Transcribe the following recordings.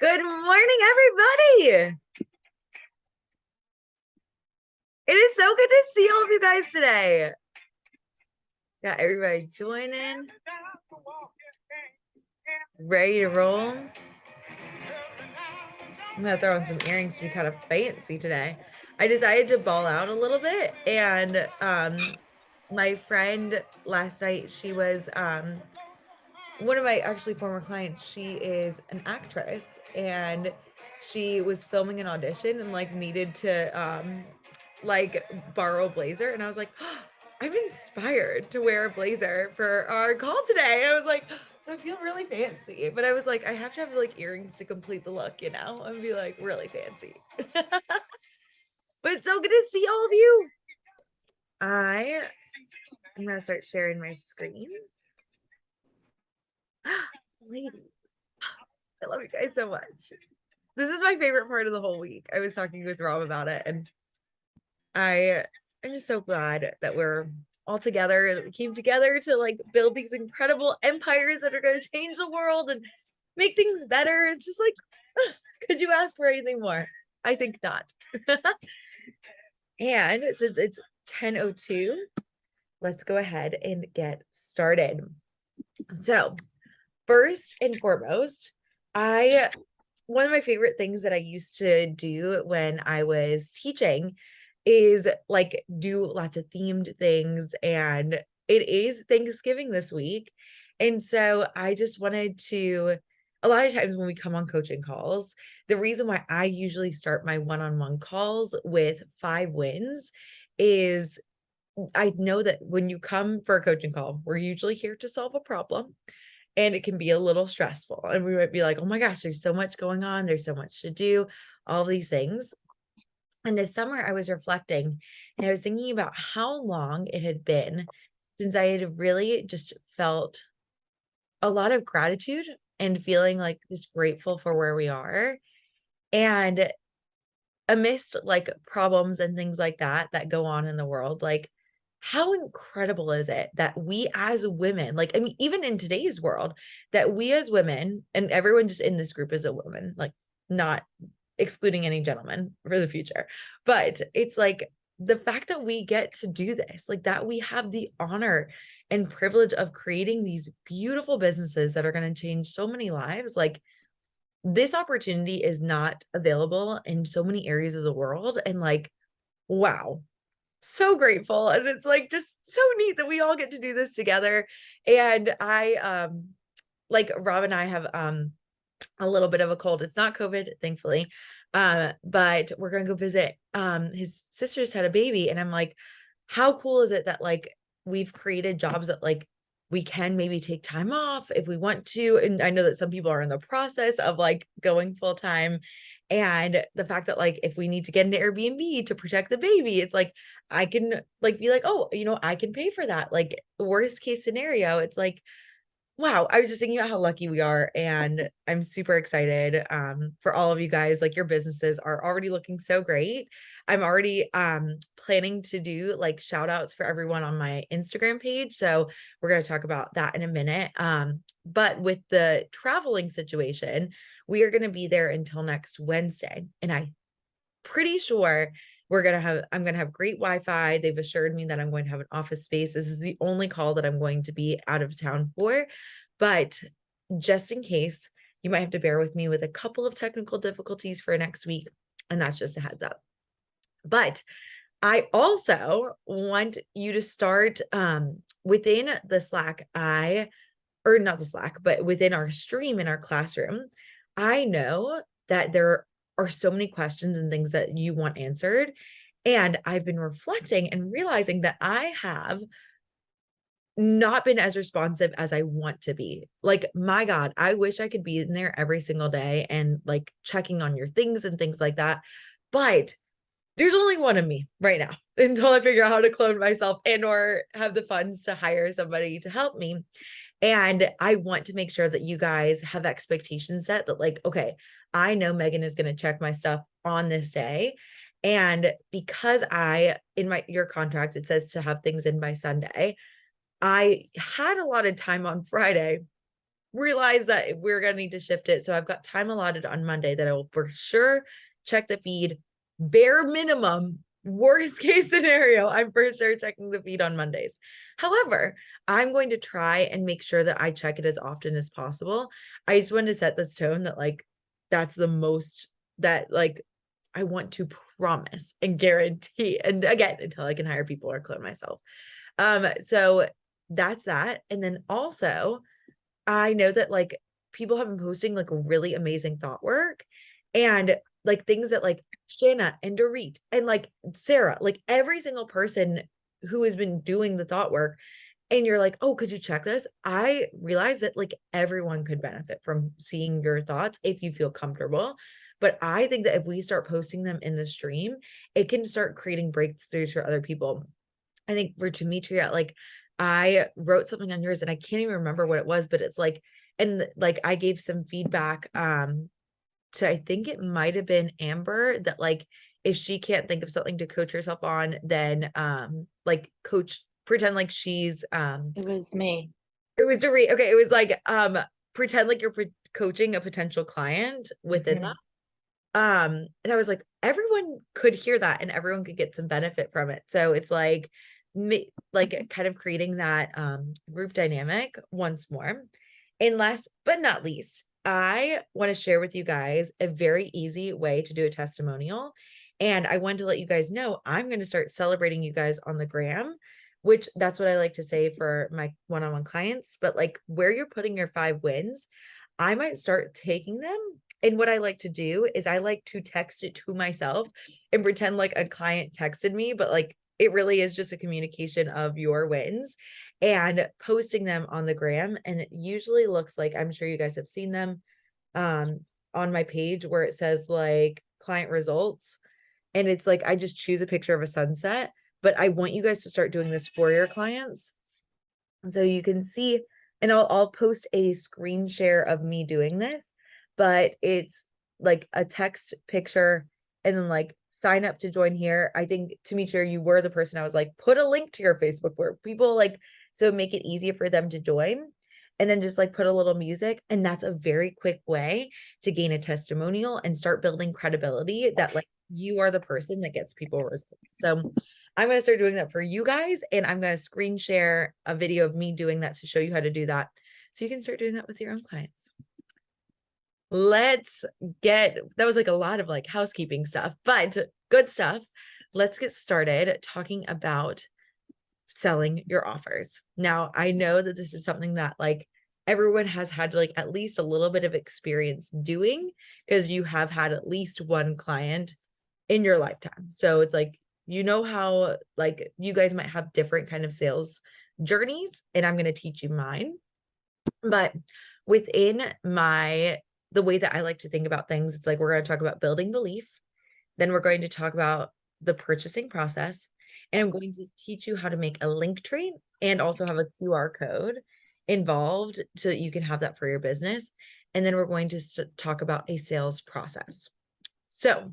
Good morning, everybody. It is so good to see all of you guys today. Got everybody joining, ready to roll. I'm gonna throw on some earrings to be kind of fancy today. I decided to ball out a little bit, and my friend last night, she was one of my actually former clients. She is an actress, and she was filming an audition and like needed to like borrow a blazer, and I was like, oh, I'm inspired to wear a blazer for our call today. I was like, so I feel really fancy, but I was like, I have to have like earrings to complete the look, and be like really fancy. But it's so good to see all of you. I'm gonna start sharing my screen. Lady, I love you guys so much. This is my favorite part of the whole week. I was talking with Rob about it, and I'm just so glad that we're all together, that we came together to like build these incredible empires that are going to change the world and make things better. It's just like, could you ask for anything more? I think not. And since it's 10:02, let's go ahead and get started. So, first and foremost, one of my favorite things that I used to do when I was teaching is like do lots of themed things, and it is Thanksgiving this week. And so I just wanted to, a lot of times when we come on coaching calls, the reason why I usually start my one-on-one calls with 5 wins is I know that when you come for a coaching call, we're usually here to solve a problem, and it can be a little stressful. And we might be like, oh my gosh, there's so much going on. There's so much to do, all these things. And this summer, I was reflecting and I was thinking about how long it had been since I had really just felt a lot of gratitude and feeling like just grateful for where we are. And amidst like problems and things like that go on in the world, like how incredible is it that we as women, like, I mean, even in today's world, that we as women, and everyone just in this group is a woman, like not excluding any gentlemen for the future, but it's like the fact that we get to do this, like that we have the honor and privilege of creating these beautiful businesses that are going to change so many lives, like this opportunity is not available in so many areas of the world. And like, wow, so grateful. And it's like just so neat that we all get to do this together. And like Rob and I have a little bit of a cold. It's not COVID, thankfully. But we're gonna go visit his sister's had a baby. And I'm like, how cool is it that like we've created jobs that like we can maybe take time off if we want to. And I know that some people are in the process of like going full time. And the fact that like if we need to get into Airbnb to protect the baby, it's like I can like be like, oh, I can pay for that. Like worst case scenario, it's like, wow, I was just thinking about how lucky we are, and I'm super excited for all of you guys. Like your businesses are already looking so great. I'm already planning to do like shout outs for everyone on my Instagram page. So we're going to talk about that in a minute. But with the traveling situation, we are going to be there until next Wednesday. And I'm pretty sure I'm gonna have great Wi-Fi. They've assured me that I'm going to have an office space. This is the only call that I'm going to be out of town for. But just in case, you might have to bear with me with a couple of technical difficulties for next week. And that's just a heads up. But I also want you to start within the Slack, or not the Slack, but within our stream in our classroom. I know that there are so many questions and things that you want answered. And I've been reflecting and realizing that I have not been as responsive as I want to be. Like, my God, I wish I could be in there every single day and like checking on your things and things like that. But there's only one of me right now until I figure out how to clone myself and or have the funds to hire somebody to help me. And I want to make sure that you guys have expectations set that like, okay, I know Megan is going to check my stuff on this day. And because in your contract, it says to have things in by Sunday, I had a lot of time on Friday realize that we're going to need to shift it. So I've got time allotted on Monday that I will for sure check the feed. Bare minimum, worst case scenario, I'm for sure checking the feed on Mondays. However, I'm going to try and make sure that I check it as often as possible. I just wanted to set this tone that like that's the most that like I want to promise and guarantee. And again, until I can hire people or clone myself. So that's that. And then also I know that like people have been posting like really amazing thought work and like things that like Shanna and Dorit and like Sarah, like every single person who has been doing the thought work. And you're like, oh, could you check this? I realize that like everyone could benefit from seeing your thoughts if you feel comfortable. But I think that if we start posting them in the stream, it can start creating breakthroughs for other people. I think for Demetria, like I wrote something on yours and I can't even remember what it was, but it's like, and like I gave some feedback to I think it might have been Amber that like if she can't think of something to coach herself on, then like coach pretend like she's It was me. it was to read okay, it was like pretend like you're coaching a potential client within that. And I was like, everyone could hear that and everyone could get some benefit from it. So it's like like kind of creating that group dynamic once more. And last but not least, I want to share with you guys a very easy way to do a testimonial. And I wanted to let you guys know I'm going to start celebrating you guys on the gram, which that's what I like to say for my one-on-one clients. But like where you're putting your 5 wins, I might start taking them. And what I like to do is I like to text it to myself and pretend like a client texted me, but like it really is just a communication of your wins and posting them on the gram. And it usually looks like, I'm sure you guys have seen them on my page where it says like client results. And it's like, I just choose a picture of a sunset, but I want you guys to start doing this for your clients. So you can see, and I'll post a screen share of me doing this, but it's like a text picture and then like sign up to join here. I think Demetria, you were the person I was like, put a link to your Facebook where people like, so make it easier for them to join. And then just like put a little music. And that's a very quick way to gain a testimonial and start building credibility that like you are the person that gets people results. So I'm going to start doing that for you guys. And I'm going to screen share a video of me doing that to show you how to do that. So you can start doing that with your own clients. Let's get, that was like a lot of like housekeeping stuff, but good stuff. Let's get started talking about selling your offers. Now, I know that this is something that like everyone has had like at least a little bit of experience doing because you have had at least one client in your lifetime. So it's like, you know how like you guys might have different kind of sales journeys and I'm going to teach you mine. But within the way that I like to think about things, it's like we're going to talk about building belief. Then we're going to talk about the purchasing process. And I'm going to teach you how to make a link tree and also have a QR code involved so that you can have that for your business. And then we're going to talk about a sales process. So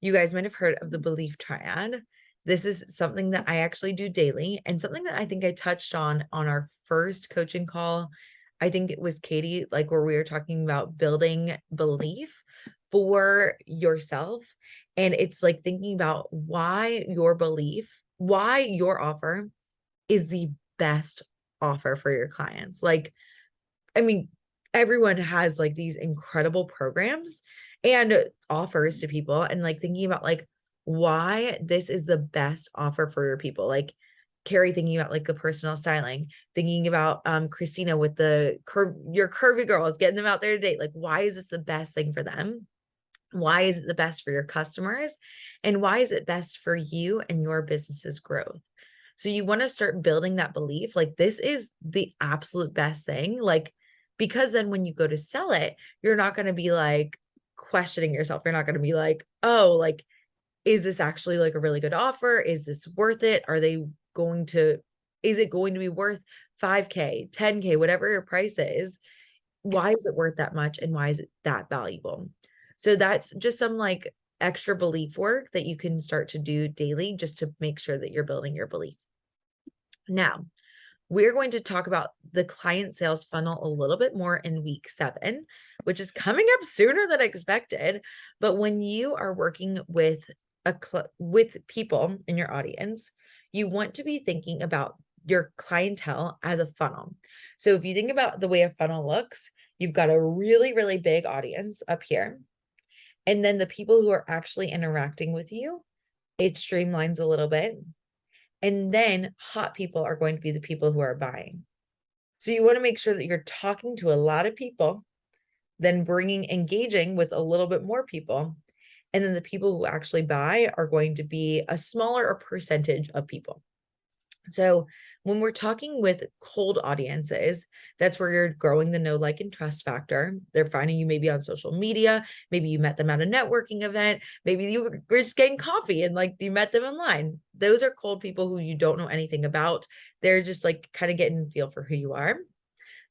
you guys might have heard of the belief triad. This is something that I actually do daily and something that I think I touched on our first coaching call. I think it was Katie, like where we were talking about building belief for yourself. And it's like thinking about why your belief, why your offer is the best offer for your clients. Like, I mean, everyone has like these incredible programs and offers to people and like thinking about like why this is the best offer for your people. Like Carrie thinking about like the personal styling, thinking about Christina with the your curvy girls, getting them out there to date. Like, why is this the best thing for them? Why is it the best for your customers? And why is it best for you and your business's growth? So you want to start building that belief like this is the absolute best thing. Like, because then when you go to sell it, you're not going to be like questioning yourself. You're not going to be like, oh, like, is this actually like a really good offer? Is this worth it? Is it going to be worth 5K, 10K, whatever your price is? Why is it worth that much? And why is it that valuable? So that's just some like extra belief work that you can start to do daily just to make sure that you're building your belief. Now, We're going to talk about the client sales funnel a little bit more in week 7, which is coming up sooner than expected. But when you are working with with people in your audience, you want to be thinking about your clientele as a funnel. So if you think about the way a funnel looks, you've got a really, really big audience up here. And then the people who are actually interacting with you, it streamlines a little bit. And then hot people are going to be the people who are buying. So you want to make sure that you're talking to a lot of people, then engaging with a little bit more people. And then the people who actually buy are going to be a smaller percentage of people. So when we're talking with cold audiences, that's where you're growing the know, like, and trust factor. They're finding you maybe on social media. Maybe you met them at a networking event. Maybe you were just getting coffee and like you met them online. Those are cold people who you don't know anything about. They're just like kind of getting a feel for who you are.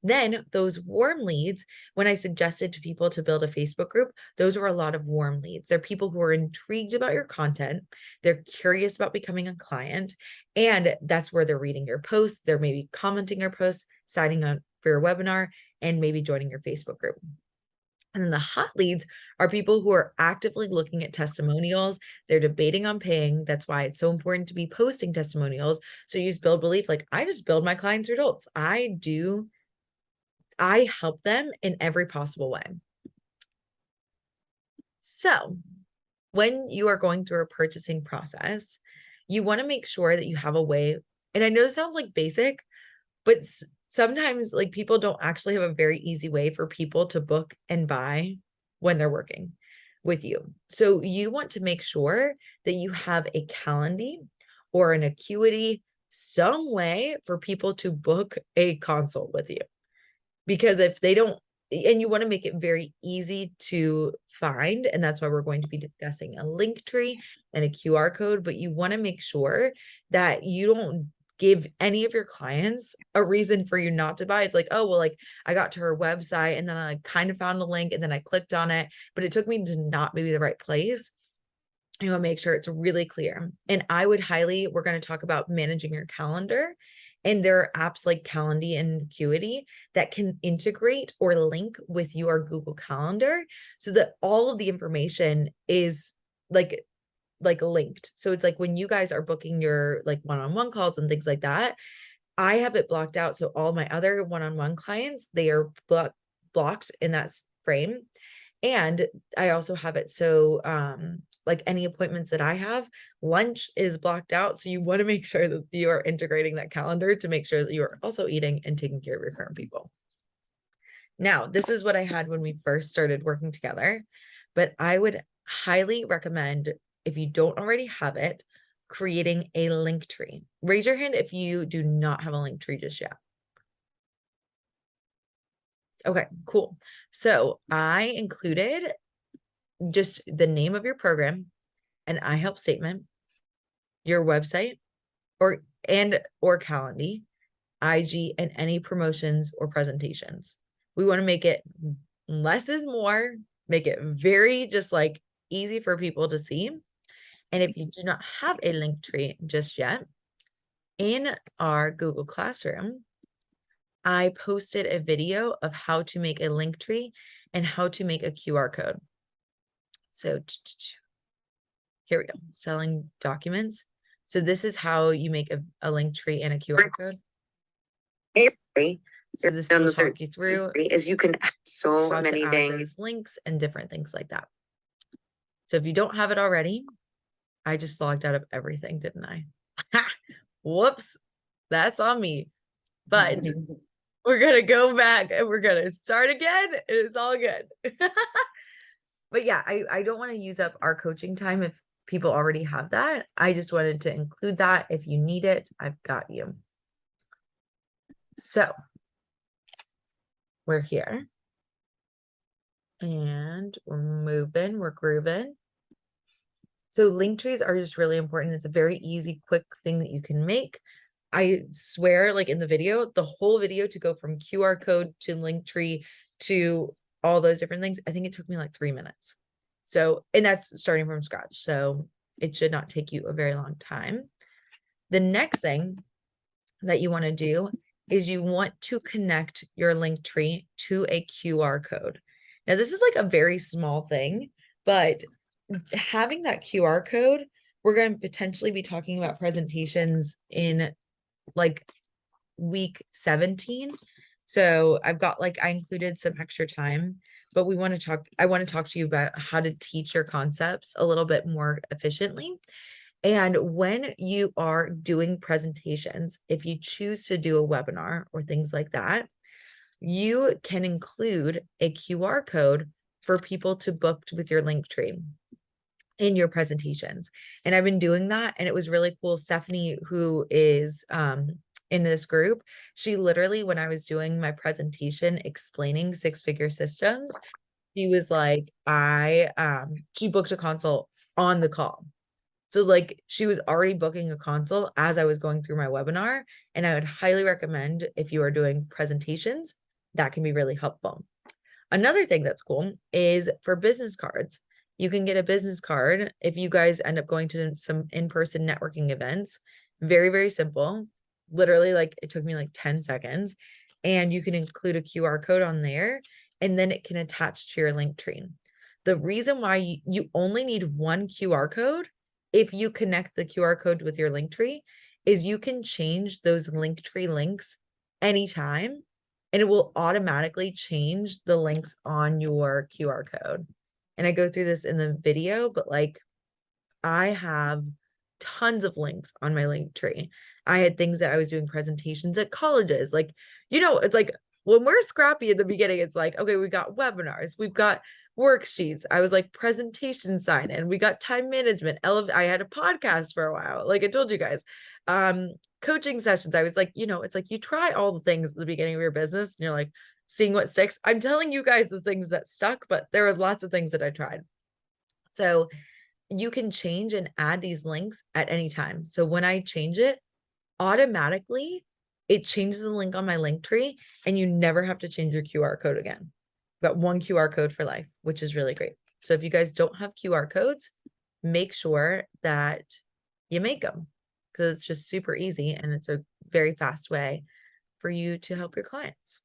Then those warm leads, when I suggested to people to build a Facebook group, those were a lot of warm leads. They're people who are intrigued about your content. They're curious about becoming a client. And that's where they're reading your posts. They're maybe commenting your posts, signing up for your webinar, and maybe joining your Facebook group. And then the hot leads are people who are actively looking at testimonials. They're debating on paying. That's why it's so important to be posting testimonials. So you use Build Belief. Like, I just build my clients' results. I help them in every possible way. So when you are going through a purchasing process, you want to make sure that you have a way. And I know it sounds like basic, but sometimes like people don't actually have a very easy way for people to book and buy when they're working with you. So you want to make sure that you have a Calendly or an Acuity, some way for people to book a consult with you. Because if they don't, and you want to make it very easy to find, and that's why we're going to be discussing a link tree and a QR code, but you want to make sure that you don't give any of your clients a reason for you not to buy. It's like, oh, well, like I got to her website and then I kind of found a link and then I clicked on it, but it took me to not maybe the right place. You want to make sure it's really clear. And I would we're going to talk about managing your calendar. And there are apps like Calendly and Acuity that can integrate or link with your Google Calendar so that all of the information is like linked. So it's like when you guys are booking your like one-on-one calls and things like that, I have it blocked out. So all my other one-on-one clients, they are blocked in that frame. And I also have it so like any appointments that I have, lunch is blocked out. So you want to make sure that you are integrating that calendar to make sure that you are also eating and taking care of your current people. Now, this is what I had when we first started working together, but I would highly recommend, if you don't already have it, creating a link tree. Raise your hand if you do not have a link tree just yet. Okay, cool. So I included just the name of your program, an I help statement, your website, or Calendly, IG, and any promotions or presentations. We want to make it less is more, make it very just like easy for people to see. And if you do not have a link tree just yet, in our Google Classroom, I posted a video of how to make a link tree and how to make a QR code. So here we go, selling documents. So this is how you make a link tree and a QR code. So this will talk you through as you can add so how many to add things. those links and different things like that. So if you don't have it already, I just logged out of everything, didn't I? Whoops, that's on me. But we're going to go back and we're going to start again. It's all good. But yeah, I don't want to use up our coaching time if people already have that. I just wanted to include that. If you need it, I've got you. So we're here and we're moving, we're grooving. So link trees are just really important. It's a very easy, quick thing that you can make. I swear, like in the video, the whole video to go from QR code to link tree to all those different things, I think it took me like 3 minutes. So, and that's starting from scratch. So it should not take you a very long time. The next thing that you want to do is you want to connect your Linktree to a QR code. Now, this is like a very small thing, but having that QR code, we're going to potentially be talking about presentations in like week 17. So I've got like, I included some extra time, but I want to talk to you about how to teach your concepts a little bit more efficiently. And when you are doing presentations, if you choose to do a webinar or things like that, you can include a QR code for people to book with your Linktree in your presentations. And I've been doing that, and it was really cool. Stephanie, who is in this group, she literally, when I was doing my presentation explaining six-figure systems, she was like, she booked a consult on the call. So like she was already booking a consult as I was going through my webinar. And I would highly recommend, if you are doing presentations, that can be really helpful. Another thing that's cool is for business cards. You can get a business card if you guys end up going to some in-person networking events. Very, very simple. Literally, like it took me like 10 seconds. And you can include a QR code on there, and then it can attach to your Linktree. The reason why you only need one QR code if you connect the QR code with your Linktree is you can change those Linktree links anytime, and it will automatically change the links on your QR code. And I go through this in the video, but like I have tons of links on my Linktree. I had things that I was doing presentations at colleges. Like, it's like when we're scrappy at the beginning, it's like, okay, we got webinars, we've got worksheets. I was like presentation sign in, we got time management. I had a podcast for a while, like I told you guys. Coaching sessions. I was like, it's like you try all the things at the beginning of your business and you're like seeing what sticks. I'm telling you guys the things that stuck, but there are lots of things that I tried. So you can change and add these links at any time. So when I change it, automatically it changes the link on my Linktree, and you never have to change your QR code again. Got one QR code for life, which is really great. So if you guys don't have QR codes, make sure that you make them, because it's just super easy and it's a very fast way for you to help your clients.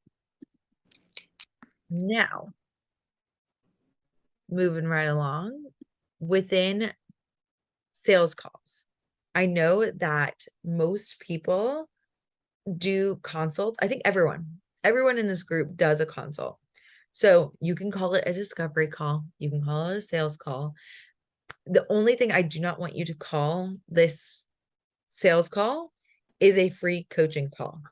Now, moving right along, within sales calls, I know that most people do consults. I think everyone in this group does a consult. So you can call it a discovery call. You can call it a sales call. The only thing I do not want you to call this sales call is a free coaching call.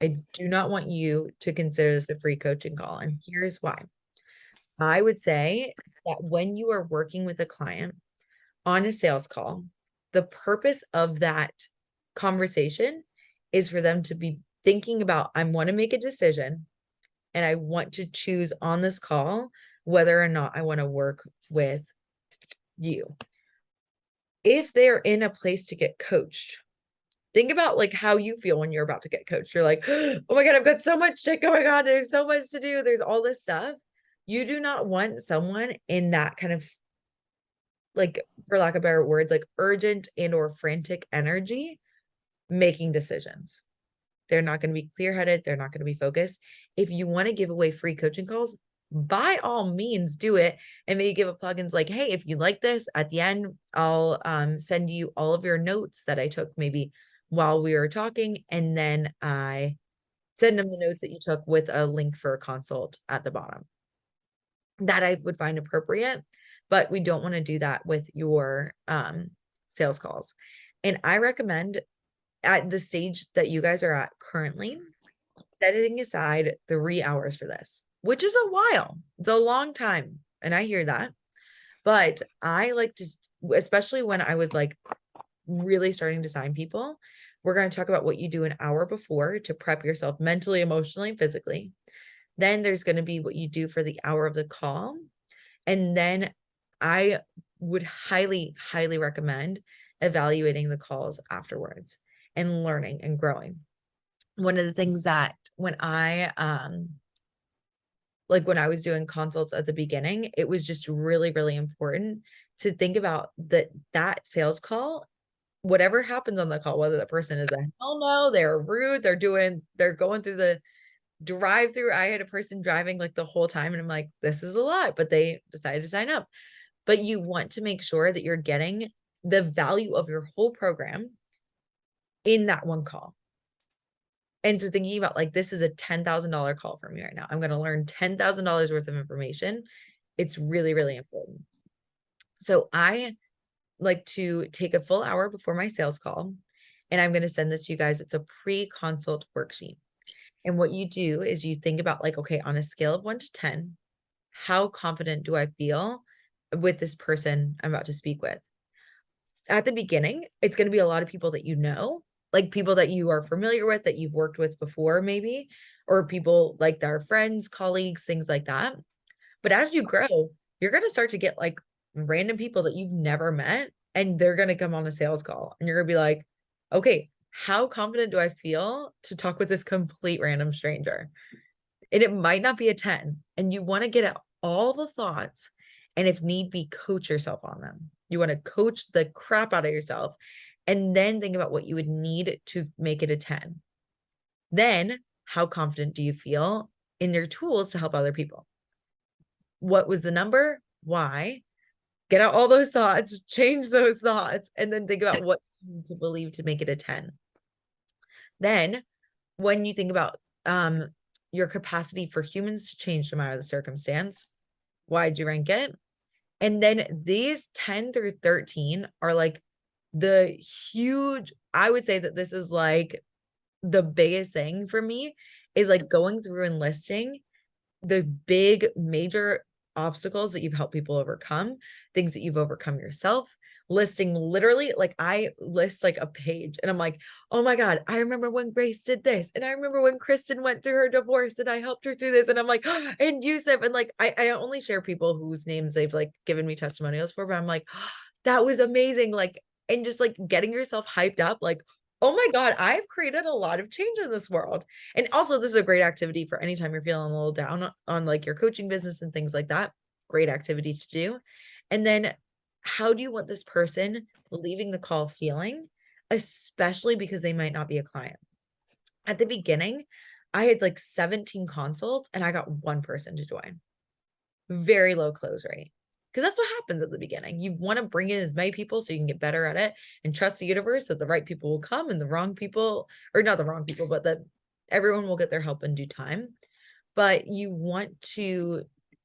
I do not want you to consider this a free coaching call. And here's why. I would say that when you are working with a client on a sales call, the purpose of that conversation is for them to be thinking about, I want to make a decision and I want to choose on this call whether or not I want to work with you. If they're in a place to get coached, think about like how you feel when you're about to get coached. You're like, oh my God, I've got so much shit going on. There's so much to do. There's all this stuff. You do not want someone in that kind of, like, for lack of better words, like urgent and or frantic energy making decisions. They're not going to be clear-headed. They're not going to be focused. If you want to give away free coaching calls, by all means do it. And maybe give a plugins like, hey, if you like this, at the end, I'll send you all of your notes that I took maybe while we were talking. And then I send them the notes that you took with a link for a consult at the bottom. That I would find appropriate, but we don't want to do that with your sales calls. And I recommend, at the stage that you guys are at currently, setting aside 3 hours for this, which is a while. It's a long time. And I hear that. But I like to, especially when I was like really starting to sign people, we're going to talk about what you do an hour before to prep yourself mentally, emotionally, physically. Then there's going to be what you do for the hour of the call. And then I would highly, highly recommend evaluating the calls afterwards and learning and growing. One of the things that when I was doing consults at the beginning, it was just really, really important to think about that sales call whatever happens on the call, whether the person is a hell no, they're rude, they're going through the drive through. I had a person driving like the whole time and I'm like, this is a lot, but they decided to sign up. But you want to make sure that you're getting the value of your whole program in that one call. And so thinking about like, this is a $10,000 call for me right now. I'm going to learn $10,000 worth of information. It's really, really important. So I like to take a full hour before my sales call, and I'm going to send this to you guys. It's a pre-consult worksheet. And what you do is you think about like, okay, on a scale of 1 to 10, how confident do I feel with this person I'm about to speak with? At the beginning, it's going to be a lot of people that you know, like people that you are familiar with, that you've worked with before, maybe, or people like their friends, colleagues, things like that. But as you grow, you're going to start to get like random people that you've never met, and they're going to come on a sales call, and you're going to be like, okay, how confident do I feel to talk with this complete random stranger? And it might not be a 10, and you want to get at all the thoughts, and if need be, coach yourself on them. You want to coach the crap out of yourself, and then think about what you would need to make it a 10. Then, how confident do you feel in your tools to help other people? What was the number? Why? Get out all those thoughts, change those thoughts, and then think about what you need to believe to make it a 10. Then, when you think about your capacity for humans to change no matter the circumstance, why'd you rank it? And then these 10 through 13 are like the huge, I would say that this is like the biggest thing for me, is like going through and listing the big major obstacles that you've helped people overcome, things that you've overcome yourself, listing literally, like I list like a page and I'm like, oh my God, I remember when Grace did this. And I remember when Kristen went through her divorce and I helped her through this. And I'm like, oh, and Yusuf, and like, I only share people whose names they've like given me testimonials for, but I'm like, oh, that was amazing. Like, and just like getting yourself hyped up, like, oh my God, I've created a lot of change in this world. And also, this is a great activity for anytime you're feeling a little down on like your coaching business and things like that. Great activity to do. And then, how do you want this person leaving the call feeling, especially because they might not be a client? At the beginning, I had like 17 consults and I got one person to join. Very low close rate. Because that's what happens at the beginning. You want to bring in as many people so you can get better at it and trust the universe that the right people will come and the wrong people, or not the wrong people, but that everyone will get their help in due time. But you want to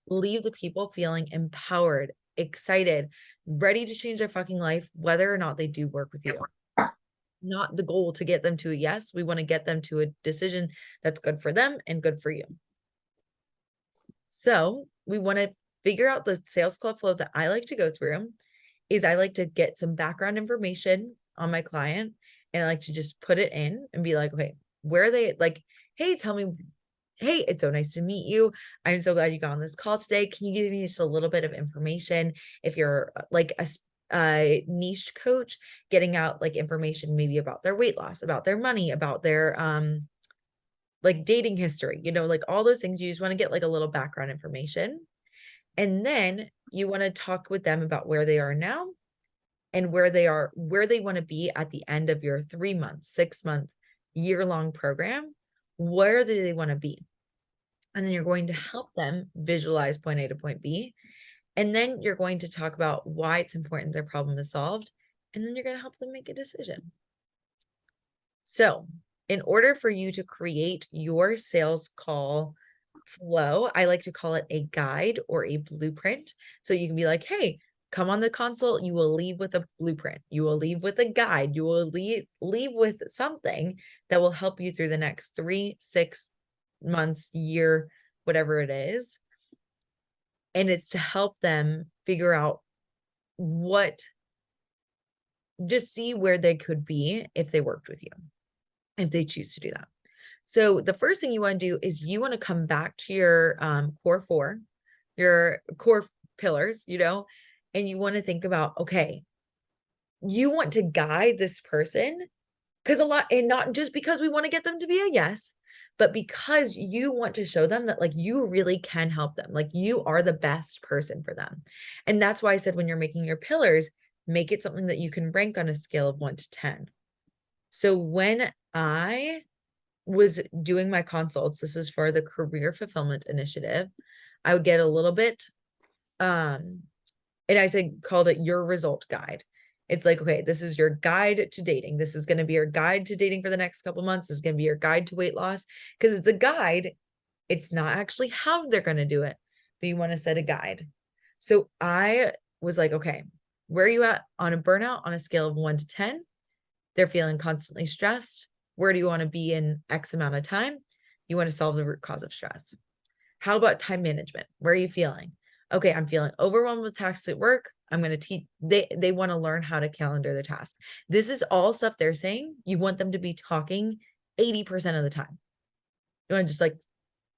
leave the people feeling empowered, excited, ready to change their fucking life, whether or not they do work with you. Not the goal to get them to a yes. We want to get them to a decision that's good for them and good for you. So we want to figure out the sales call flow that I like to go through. Is I like to get some background information on my client, and I like to just put it in and be like, okay, where are they? Like, hey, tell me, hey, it's so nice to meet you. I'm so glad you got on this call today. Can you give me just a little bit of information? If you're like a niche coach, getting out like information maybe about their weight loss, about their money, about their like dating history, you know, like all those things. You just want to get like a little background information. And then you want to talk with them about where they are now and where they want to be at the end of your 3-month, 6-month, year-long program. Where do they want to be? And then you're going to help them visualize point A to point B. And then you're going to talk about why it's important their problem is solved. And then you're going to help them make a decision. So in order for you to create your sales call flow, I like to call it a guide or a blueprint. So you can be like, hey, come on the consult. You will leave with a blueprint. You will leave with a guide. You will leave with something that will help you through the next 3, 6 months, year, whatever it is. And it's to help them figure out just see where they could be if they worked with you, if they choose to do that. So the first thing you want to do is you want to come back to your core 4, your core pillars, you know, and you want to think about, okay, you want to guide this person because and not just because we want to get them to be a yes, but because you want to show them that like you really can help them, like you are the best person for them. And that's why I said when you're making your pillars, make it something that you can rank on a scale of 1 to 10. So when I was doing my consults, this was for the Career Fulfillment Initiative, I would get a little bit, and called it your result guide. It's like, okay, this is your guide to dating. This is going to be your guide to dating for the next couple months. This is going to be your guide to weight loss, because it's a guide. It's not actually how they're going to do it, but you want to set a guide. So I was like, okay, where are you at on a burnout on a scale of 1 to 10? They're feeling constantly stressed. Where do you want to be in X amount of time? You want to solve the root cause of stress. How about time management? Where are you feeling? Okay, I'm feeling overwhelmed with tasks at work. I'm going to teach, they want to learn how to calendar their tasks. This is all stuff they're saying. You want them to be talking 80% of the time. You want to just like,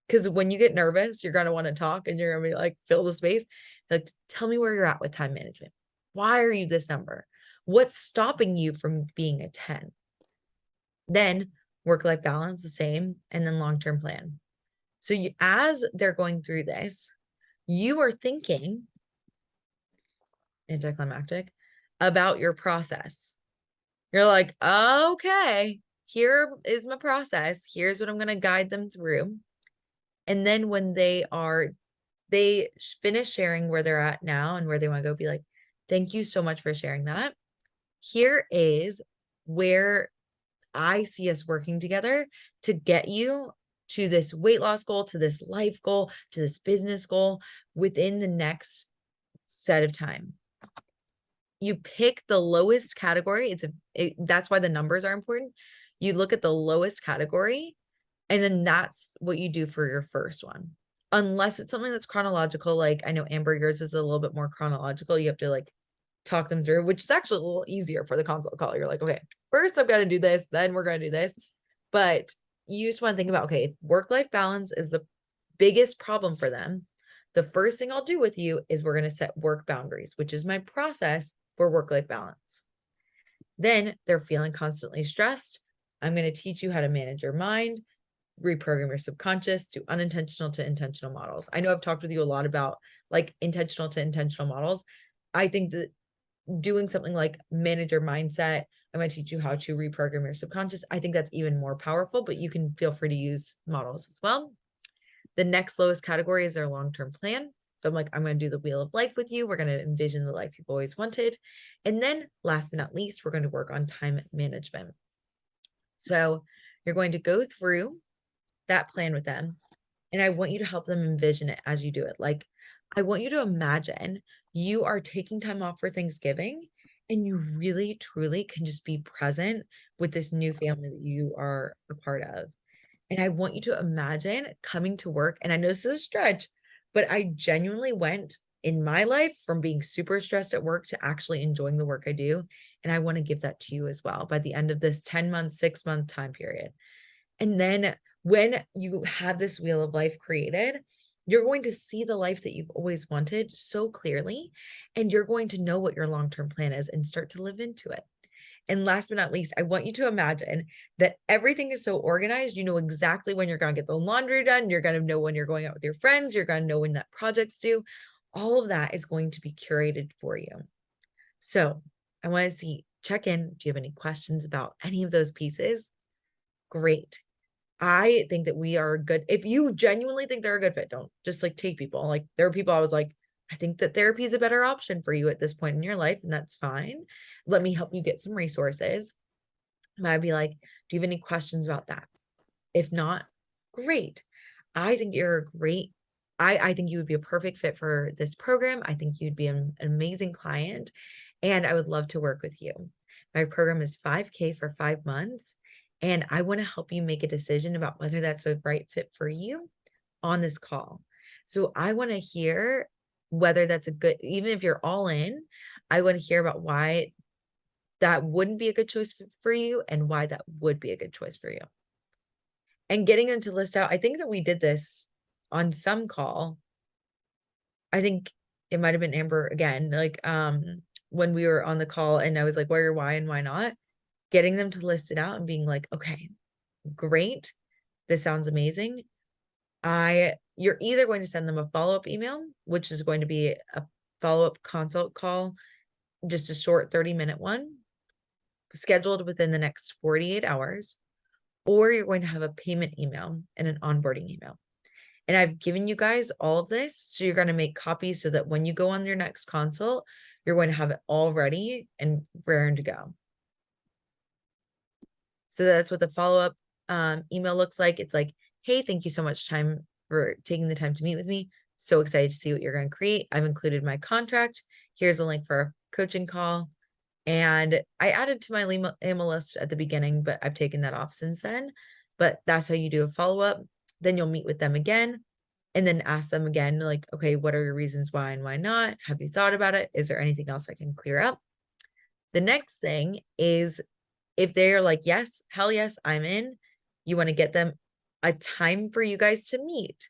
because when you get nervous, you're going to want to talk and you're going to be like, fill the space. Like, tell me where you're at with time management. Why are you this number? What's stopping you from being a 10? Then work-life balance, the same, and then long-term plan. So as they're going through this, you are thinking anticlimactic about your process. You're like, okay, here is my process. Here's what I'm going to guide them through. And then when they finish sharing where they're at now and where they want to go, be like, thank you so much for sharing that. Here is where I see us working together to get you to this weight loss goal, to this life goal, to this business goal within the next set of time. You pick the lowest category. That's why the numbers are important. You look at the lowest category, and then that's what you do for your first one. Unless it's something that's chronological, like I know Amber, yours is a little bit more chronological. You have to like talk them through, which is actually a little easier for the consult call. You're like, okay, first I've got to do this, then we're going to do this. But you just want to think about, okay, if work-life balance is the biggest problem for them, the first thing I'll do with you is we're going to set work boundaries, which is my process for work-life balance. Then they're feeling constantly stressed. I'm going to teach you how to manage your mind, reprogram your subconscious, do unintentional to intentional models. I know I've talked with you a lot about like intentional to intentional models. I think that doing something like manage your mindset, I'm going to teach you how to reprogram your subconscious. I think that's even more powerful, but you can feel free to use models as well. The next lowest category is their long-term plan. So I'm like, I'm going to do the wheel of life with you. We're going to envision the life you've always wanted. And then last but not least, we're going to work on time management. So you're going to go through that plan with them. And I want you to help them envision it as you do it. Like, I want you to imagine you are taking time off for Thanksgiving and you really, truly can just be present with this new family that you are a part of. And I want you to imagine coming to work. And I know this is a stretch, but I genuinely went in my life from being super stressed at work to actually enjoying the work I do. And I want to give that to you as well by the end of this 10-month, 6-month time period. And then when you have this wheel of life created, you're going to see the life that you've always wanted so clearly, and you're going to know what your long-term plan is and start to live into it. And last but not least, I want you to imagine that everything is so organized. You know exactly when you're going to get the laundry done. You're going to know when you're going out with your friends. You're going to know when that project's due. All of that is going to be curated for you. So I want to check in. Do you have any questions about any of those pieces? Great. I think that we are good. If you genuinely think they're a good fit, don't just like take people. Like there are people I was like, I think that therapy is a better option for you at this point in your life, and that's fine. Let me help you get some resources. And I'd be like, do you have any questions about that? If not, great. I think you're a great, I think you would be a perfect fit for this program. I think you'd be an amazing client, and I would love to work with you. My program is $5K for 5 months. And I want to help you make a decision about whether that's a right fit for you on this call. So I want to hear whether that's a good, even if you're all in, I want to hear about why that wouldn't be a good choice for you and why that would be a good choice for you. And getting them to list out, I think that we did this on some call. I think it might have been Amber again, like when we were on the call and I was like, what are your why and why not? Getting them to list it out and being like, okay, great. This sounds amazing. You're either going to send them a follow-up email, which is going to be a follow-up consult call just a short 30-minute one scheduled within the next 48 hours, or you're going to have a payment email and an onboarding email. And I've given you guys all of this. So you're going to make copies so that when you go on your next consult, you're going to have it all ready and raring to go. So that's what the follow-up email looks like. It's like, hey, thank you so much for taking the time to meet with me. So excited to see what you're going to create. I've included my contract. Here's a link for a coaching call. And I added to my email list at the beginning, but I've taken that off since then. But that's how you do a follow-up. Then you'll meet with them again and then ask them again, like, okay, what are your reasons why and why not? Have you thought about it? Is there anything else I can clear up? The next thing is if they're like, yes, hell yes, I'm in, you want to get them a time for you guys to meet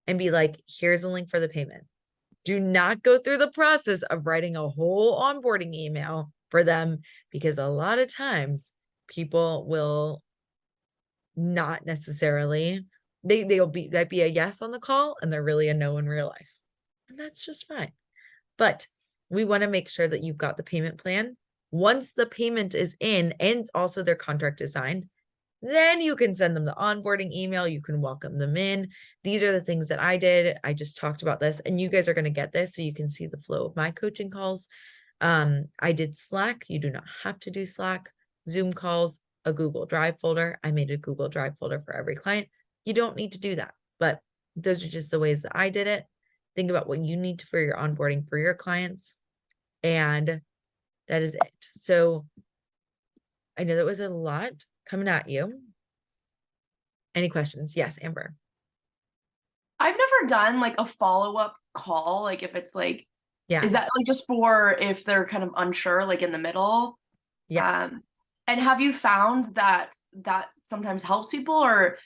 and be like, here's a link for the payment. Do not go through the process of writing a whole onboarding email for them, because a lot of times people will not necessarily, they'll be a yes on the call and they're really a no in real life. And that's just fine. But we want to make sure that you've got the payment plan. Once the payment is in and also their contract is signed, then you can send them the onboarding email. You can welcome them in. These are the things that I did. I just talked about this, and you guys are going to get this so you can see the flow of my coaching calls. I did Slack. You do not have to do Slack. Zoom calls, a Google Drive folder. I made a Google Drive folder for every client. You don't need to do that, but those are just the ways that I did it. Think about what you need for your onboarding for your clients, and that is it. So I know that was a lot coming at you. Any questions? Yes, Amber. I've never done like a follow-up call. Like if it's like, Yeah. is that like just for if they're kind of unsure, like in the middle? Yes. And have you found that sometimes helps people, or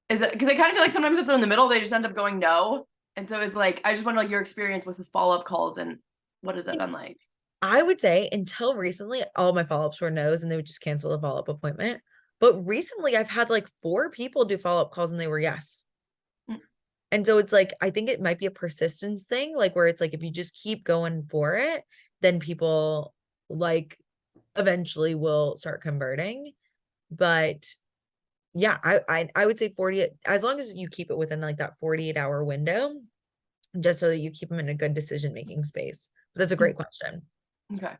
is it because I kind of feel like sometimes if they're in the middle, they just end up going no. And so it's like, I just want to know your experience with the follow-up calls and what has that been like? I would say until recently, all my follow-ups were no's and they would just cancel the follow-up appointment. But recently I've had like 4 people do follow-up calls and they were yes. Mm. And so it's like, I think it might be a persistence thing, like where it's like, if you just keep going for it, then people like eventually will start converting. But yeah, I would say 40, as long as you keep it within like that 48-hour window, just so that you keep them in a good decision-making space. But that's a great question. Okay.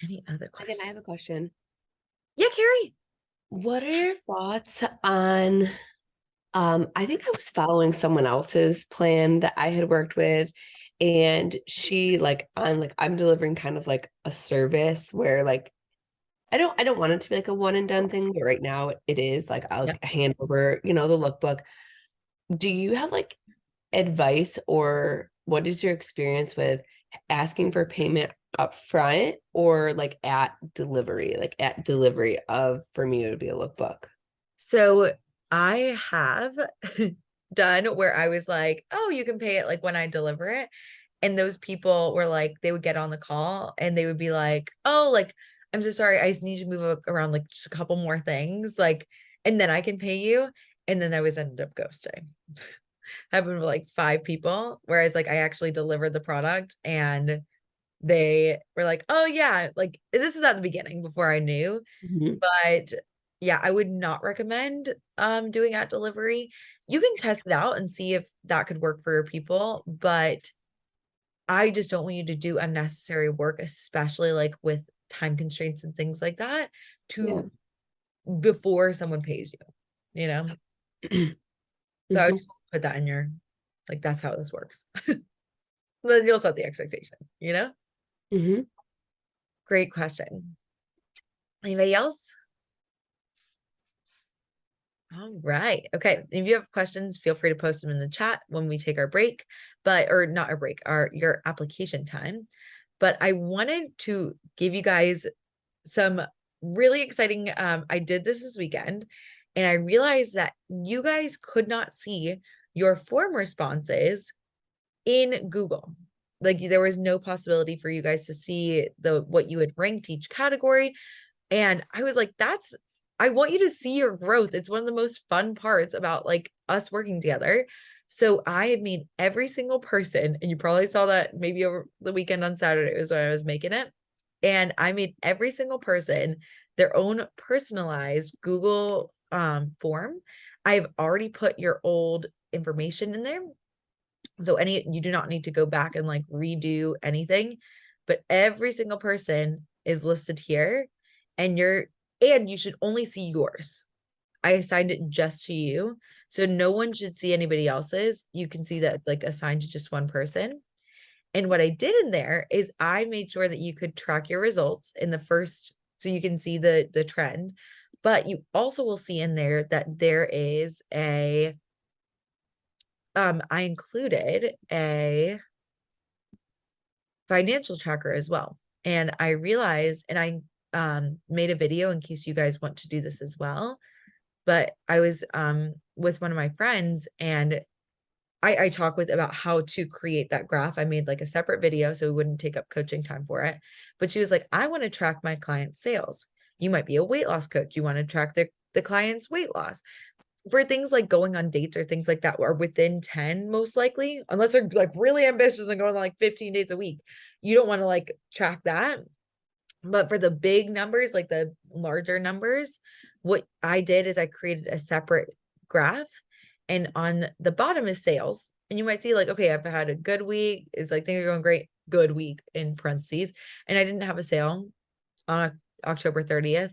Any other questions? Again, I have a question. Yeah, Carrie. What are your thoughts on, I think I was following someone else's plan that I had worked with, and she I'm delivering kind of like a service where like I don't want it to be like a one and done thing, but right now it is like I'll hand over, the lookbook. Do you have like advice, or what is your experience with asking for payment up front or like at delivery of for me to be a lookbook? So I have done where I was like, oh, you can pay it like when I deliver it. And those people were like, they would get on the call and they would be like, oh, like, I'm so sorry. I just need to move around like just a couple more things. Like, and then I can pay you. And then I was ended up ghosting. Happened with like 5 people, whereas like I actually delivered the product and they were like, oh yeah, like this is at the beginning before I knew. But yeah, I would not recommend doing at delivery. You can test it out and see if that could work for your people, but I just don't want you to do unnecessary work, especially like with time constraints and things like that, before someone pays you. So I would just put that in your, like, that's how this works. Then you'll set the expectation. Great question. Anybody else? All right. Okay. If you have questions, feel free to post them in the chat when we take our break, or not our break, your application time. But I wanted to give you guys some really exciting, I did this weekend, and I realized that you guys could not see your form responses in Google. Like there was no possibility for you guys to see what you had ranked each category. And I was like, I want you to see your growth. It's one of the most fun parts about like us working together. So I have made every single person, and you probably saw that maybe over the weekend on Saturday was when I was making it. And I made every single person their own personalized Google form. I've already put your old information in there. So you do not need to go back and like redo anything, but every single person is listed here, and you should only see yours. I assigned it just to you. So no one should see anybody else's. You can see that it's like assigned to just one person. And what I did in there is I made sure that you could track your results in the first, so you can see the trend, but you also will see in there that there is I included a financial tracker as well. And I realized, and I made a video in case you guys want to do this as well. But I was with one of my friends, and I talk with about how to create that graph. I made like a separate video so we wouldn't take up coaching time for it. But she was like, I want to track my client's sales. You might be a weight loss coach. You want to track the client's weight loss. For things like going on dates or things like that are within 10, most likely, unless they're like really ambitious and going on like 15 days a week. You don't want to like track that. But for the big numbers, like the larger numbers, what I did is I created a separate graph, and on the bottom is sales. And you might see like, okay, I've had a good week. It's like things are going great, good week in parentheses. And I didn't have a sale on October 30th,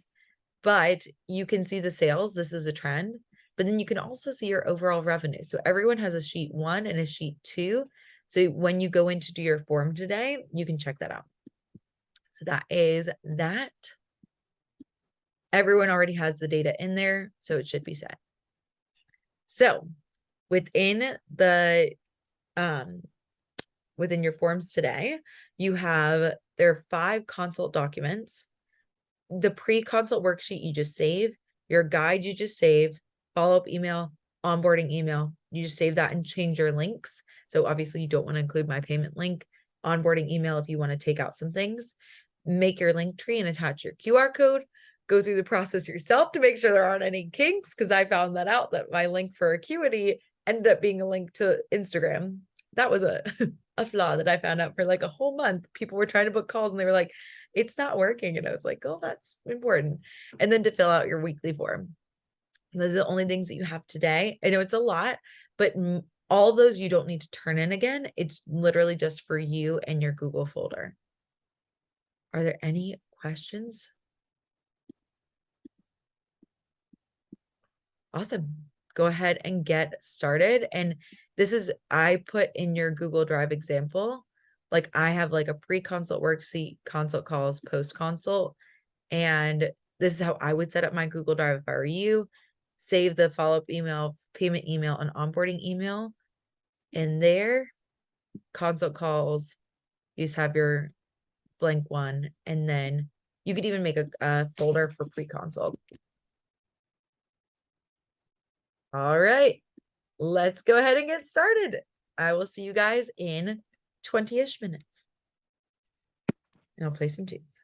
but you can see the sales. This is a trend, but then you can also see your overall revenue. So everyone has a sheet 1 and a sheet 2. So when you go in to do your form today, you can check that out. So that is that. Everyone already has the data in there, so it should be set. So within your forms today, there are 5 consult documents. The pre-consult worksheet you just save, your guide you just save, follow-up email, onboarding email, you just save that and change your links. So obviously you don't want to include my payment link, onboarding email if you want to take out some things. Make your link tree and attach your QR code. Go through the process yourself to make sure there aren't any kinks, because I found that out, that my link for Acuity ended up being a link to Instagram. That was a flaw that I found out for like a whole month. People were trying to book calls and they were like, it's not working. And I was like, oh, that's important. And then to fill out your weekly form. Those are the only things that you have today. I know it's a lot, but all those you don't need to turn in again. It's literally just for you and your Google folder. Are there any questions? Awesome. Go ahead and get started. And I put in your Google Drive example, like I have like a pre-consult worksheet, consult calls, post-consult. And this is how I would set up my Google Drive if I were you. Save the follow-up email, payment email, and onboarding email in there. Consult calls, you just have your blank one, and then you could even make a folder for pre-consult. All right, let's go ahead and get started. I will see you guys in 20-ish minutes. And I'll play some tunes.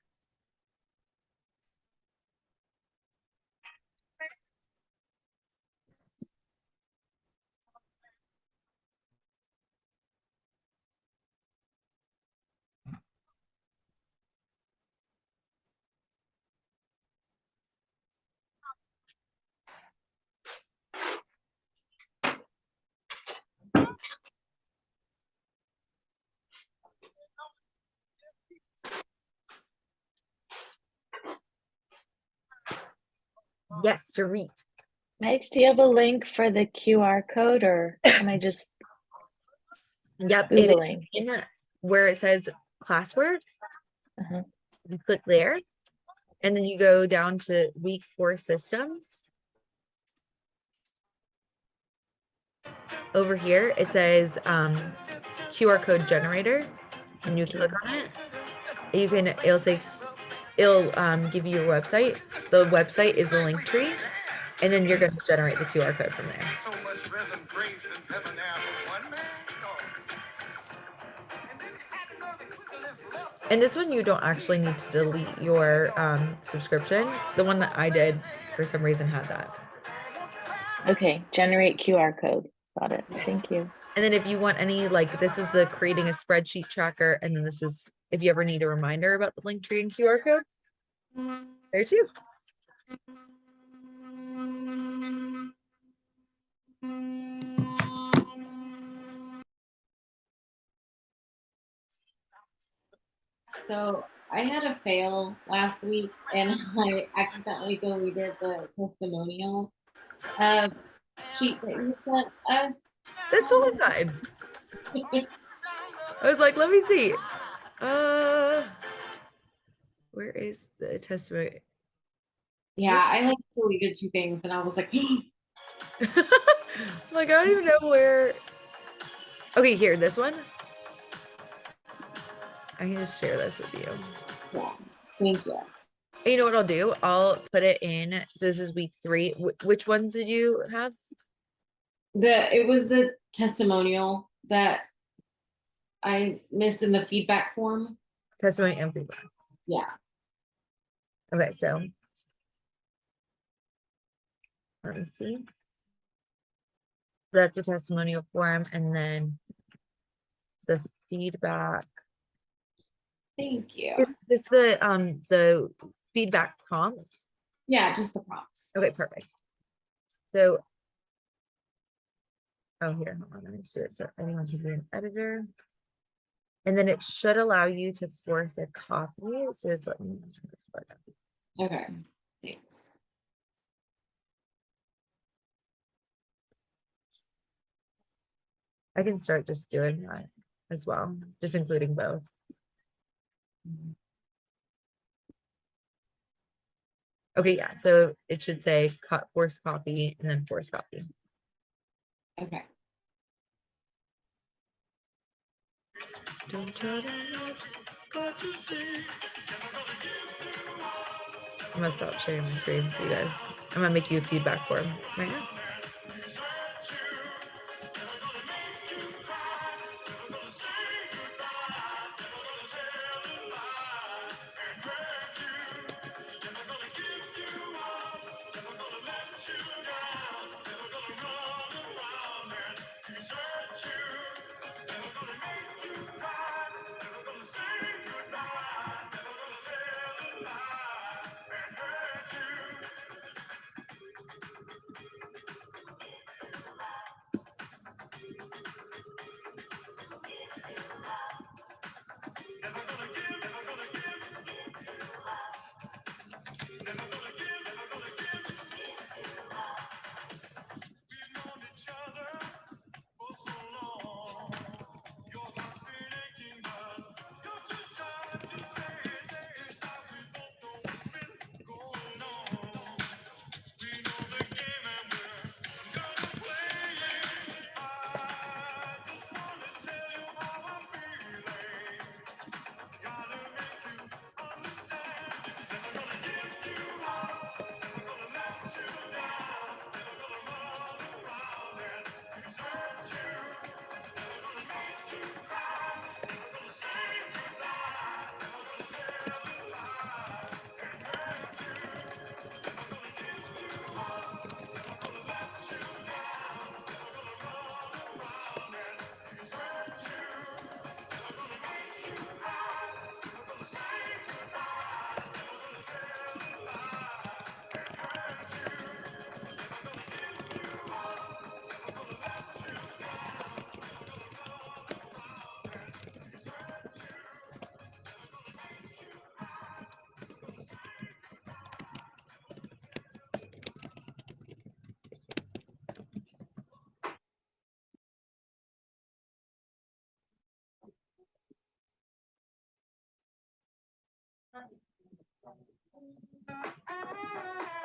Yes, Dorit. Max, do you have a link for the QR code, or am I just Yep, Googling? Where it says classwork, Uh-huh. you click there, and then you go down to week 4 systems. Over here, it says QR code generator, and you click on it. It'll give you your website. The website is the link tree, and then you're going to generate the QR code from there. So much rhythm, grace, and debonair from one man. And this one, you don't actually need to delete your subscription. The one that I did, for some reason, had that. Okay, generate QR code. Got it. Thank you. And then if you want any, like, this is the creating a spreadsheet tracker, and then this is if you ever need a reminder about the Linktree and QR code. There too. So I had a fail last week and I accidentally deleted the testimonial sheet that you sent us. That's totally fine. I was like, let me see. Where is the testimony? Yeah, I like deleted two things and I was like, Like, I don't even know where. Okay, here, this one. I can just share this with you. yeah, thank you. You know what I'll do? I'll put it in. So this is week 3. Which ones did you have? It was the testimonial that I missed in the feedback form. Testimony and feedback. Yeah. Okay, so let me see. That's a testimonial form, and then the feedback. Thank you. Is the feedback prompts. Yeah, just the prompts. Okay, perfect. So, oh, here, hold on, let me just do it. So anyone can be an editor. And then it should allow you to force a copy. So just let me. Okay, thanks. I can start just doing that as well, just including both. Okay, yeah, so it should say force copy and then force copy. Okay. I'm gonna stop sharing my screen so you guys, I'm gonna make you a feedback form right now.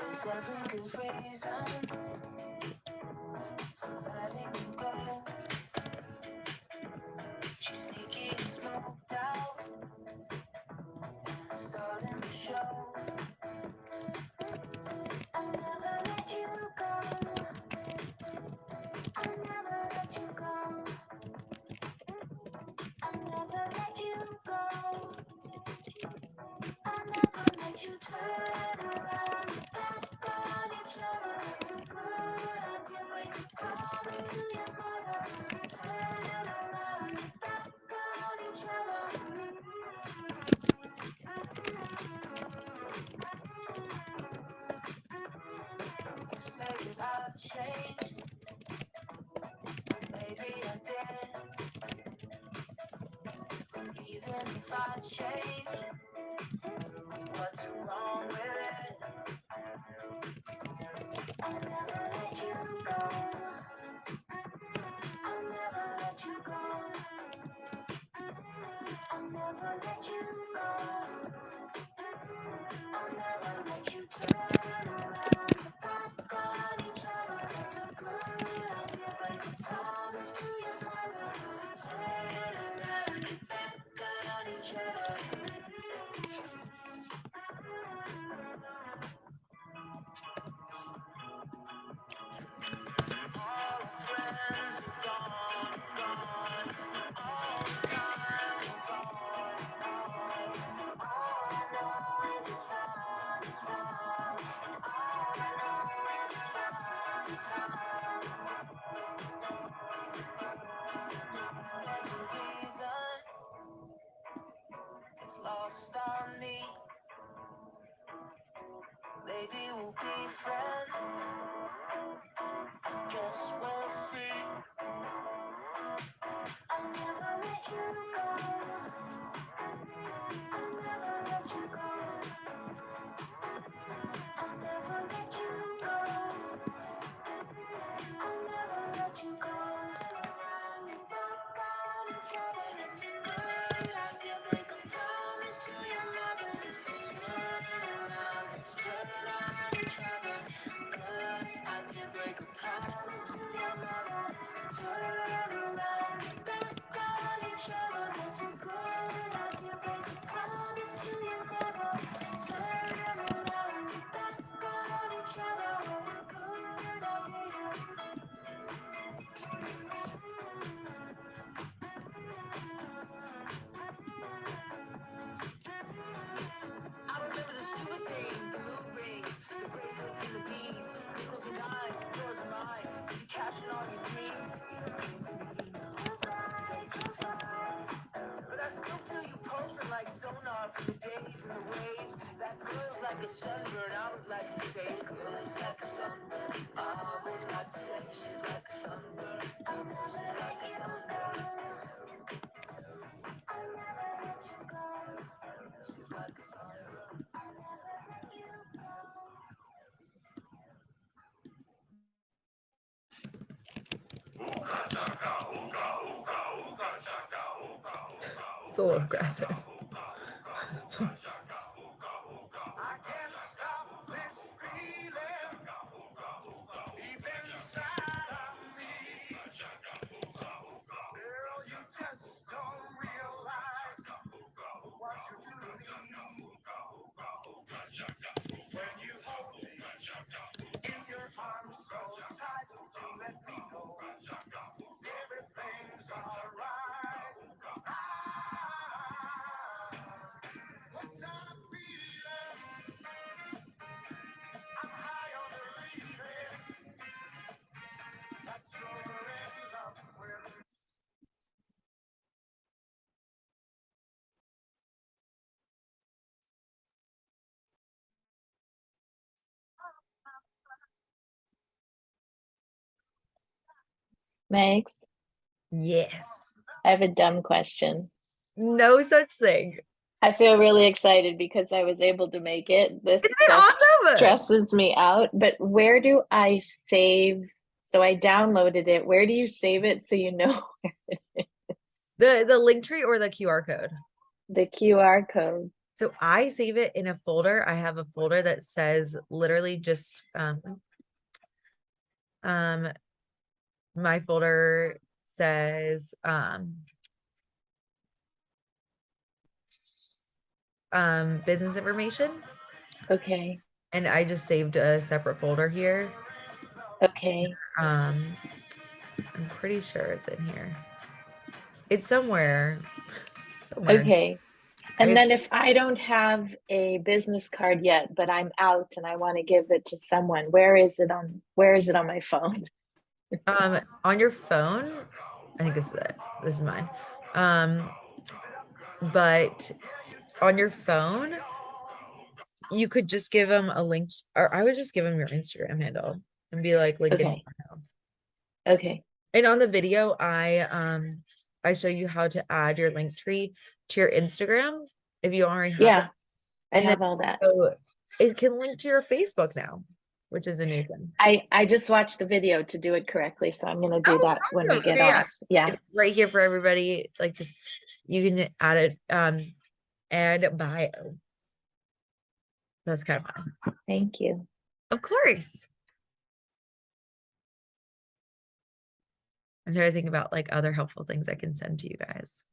There's every good reason for letting you go. She's sneaky and smoked out and starting to show. I'll never let you go. I'll never let you go. I'll never let you go. I'll never let you turn around. Back on each other, too good. I change? What's wrong with it? I'll never let you go. I'll never let you go. I'll never let you go. I'll never let you turn around your back on each other. It's a good idea, break a promise to your mother. Turn around your back on each other. All friends are gone, gone. All time is on. All I know is it's wrong, it's wrong. And all I know is it's wrong, it's wrong. There's a reason it's lost on me. Maybe we'll be friends. Guess we'll see. I'll never let you go. I'll never let you go. I'll never let you go. I'll never let you go. Around your back on each other. It's a good idea. Make a promise to your mother. Turn it around. Let's turn on each other. Good idea. Break a promise to your mother. Turn around your back on each other. It's a good idea. Break a promise to your mother. Turn around your back on each other. Good idea. I remember the stupid things, the mood rings, the bracelets and the beads, nickels and dimes, yours and mine. Cause you cashing all your dreams. Goodbye, goodbye. But I still feel you pulsing like sonar from the days and the waves. That girl's like a sunburn, I would like to say. Girl is like a sunburn, I would like to say. She's like a sunburn, she's like a sunburn. I'll never let you go. She's like a sunburn. I'll never let you go. It's a little aggressive. I can't stop this feeling deep inside of me. Girl, you just don't realize what you do to me. When you hold me in your arms so tight, you let me know everything's alright. What kind of feeling? I'm high on believing that you're in love with me. Megs, Yes. I have a dumb question. No such thing. I feel really excited because I was able to make it. This Isn't it stuff awesome? stresses me out, but where do I save? So I downloaded it. Where do you save it so you know where it is? The link tree or the QR code? The QR code. So I save it in a folder. I have a folder that says literally just my folder says business information, Okay. and I just saved a separate folder here. Okay. I'm pretty sure it's in here. It's somewhere. Okay. And guess- then if I don't have a business card yet, but I'm out and I want to give it to someone, where is it on my phone? On your phone, I think this is it. This is mine. But on your phone, you could just give them a link, or I would just give them your Instagram handle and be like, link in Okay. the bio. Okay. And on the video, I show you how to add your link tree to your Instagram if you already have Yeah, it. I And have all that. so it can link to your Facebook now, which is a new thing. I just watched the video to do it correctly, so I'm gonna do Oh, that when we awesome. get Okay, yeah. off. Yeah, It's right here for everybody. Like just you can add it add bio. That's kind of fun. thank you. Of course. I'm trying to think about like other helpful things I can send to you guys.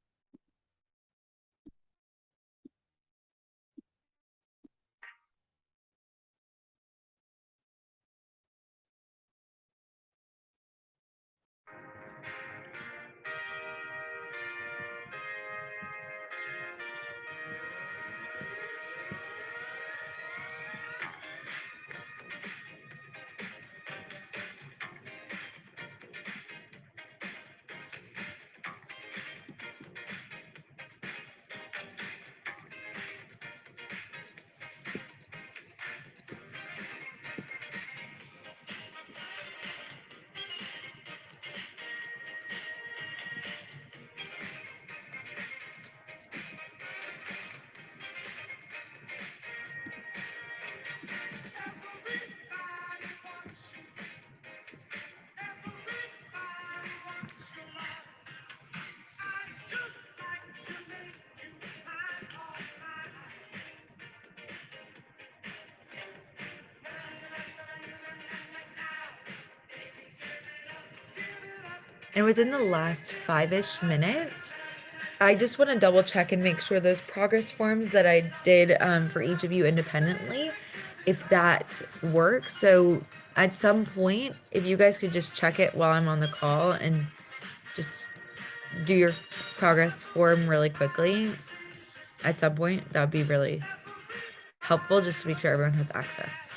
And within the last 5-ish minutes, I just want to double check and make sure those progress forms that I did for each of you independently, if that works. So at some point, if you guys could just check it while I'm on the call and just do your progress form really quickly at some point, that would be really helpful just to make sure everyone has access.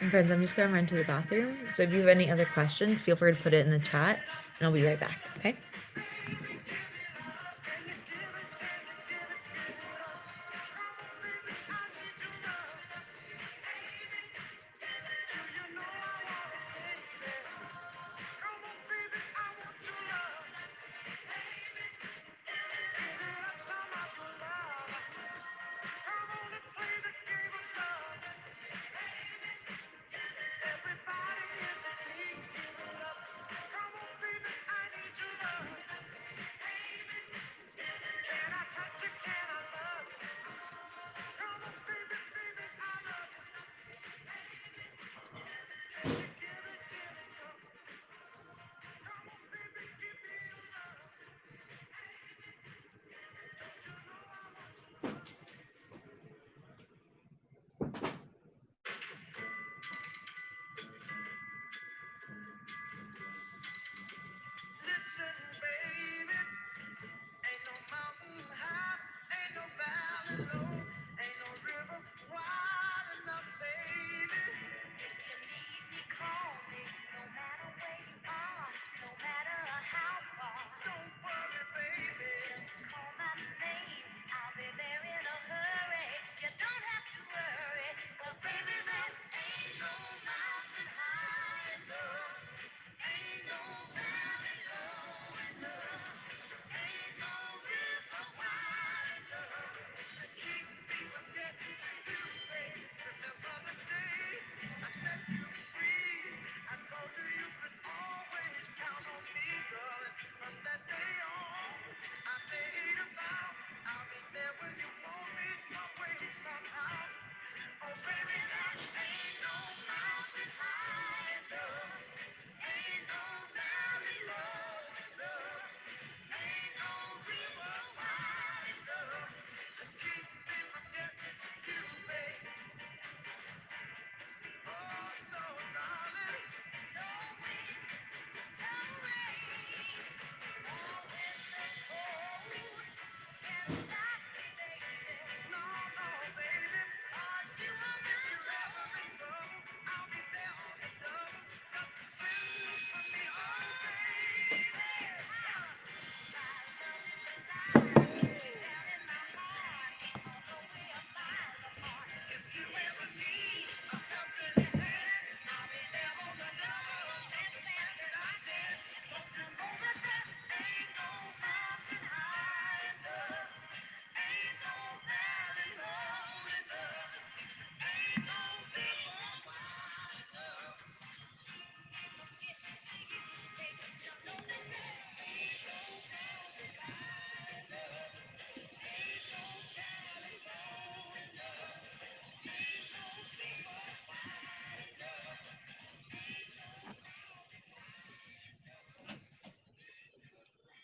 And friends, I'm just gonna run to the bathroom. So if you have any other questions, feel free to put it in the chat and I'll be right back. Okay. Everybody is a king, give it up. Come on, baby, I need you.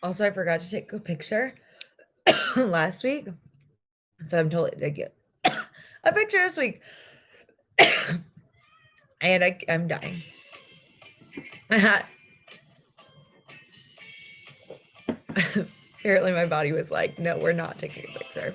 Also, I forgot to take a picture last week. So I'm totally taking a picture this week. And I'm dying. Apparently my body was like, no, we're not taking a picture.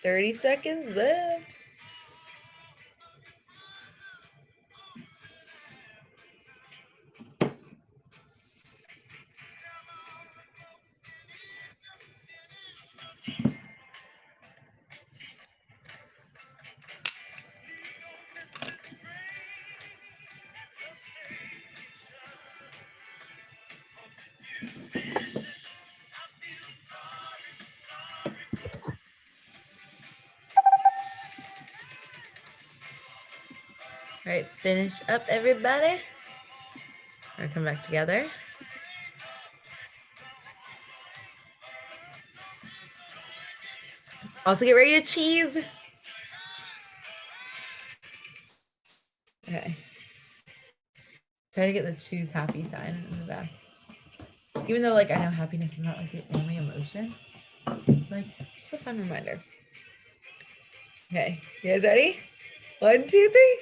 30 seconds left. All right, finish up, everybody. All right, come back together. Also, get ready to cheese. Okay. Try to get the choose happy sign in the back. Even though, like, I know happiness is not like the only emotion, it's like just a fun reminder. Okay, you guys ready? 1, 2, 3.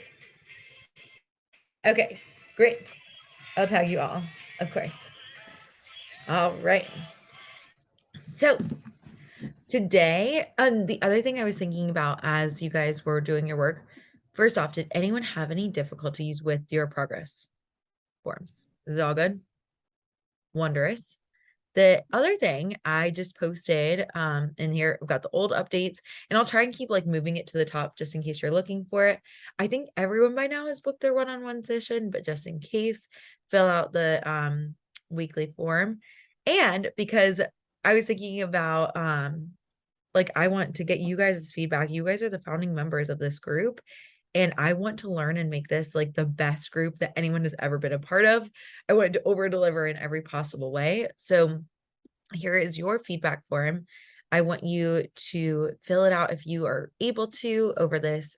Okay, great. I'll tag you all, of course. All right. So today, the other thing I was thinking about as you guys were doing your work, first off, did anyone have any difficulties with your progress forms? Is it all good? Wondrous. The other thing I just posted in here, I've got the old updates, and I'll try and keep like moving it to the top just in case you're looking for it. I think everyone by now has booked their one-on-one session, but just in case, fill out the weekly form. And because I was thinking about like I want to get you guys' feedback. You guys are the founding members of this group. And I want to learn and make this like the best group that anyone has ever been a part of. I want to over deliver in every possible way. So here is your feedback form. I want you to fill it out if you are able to over this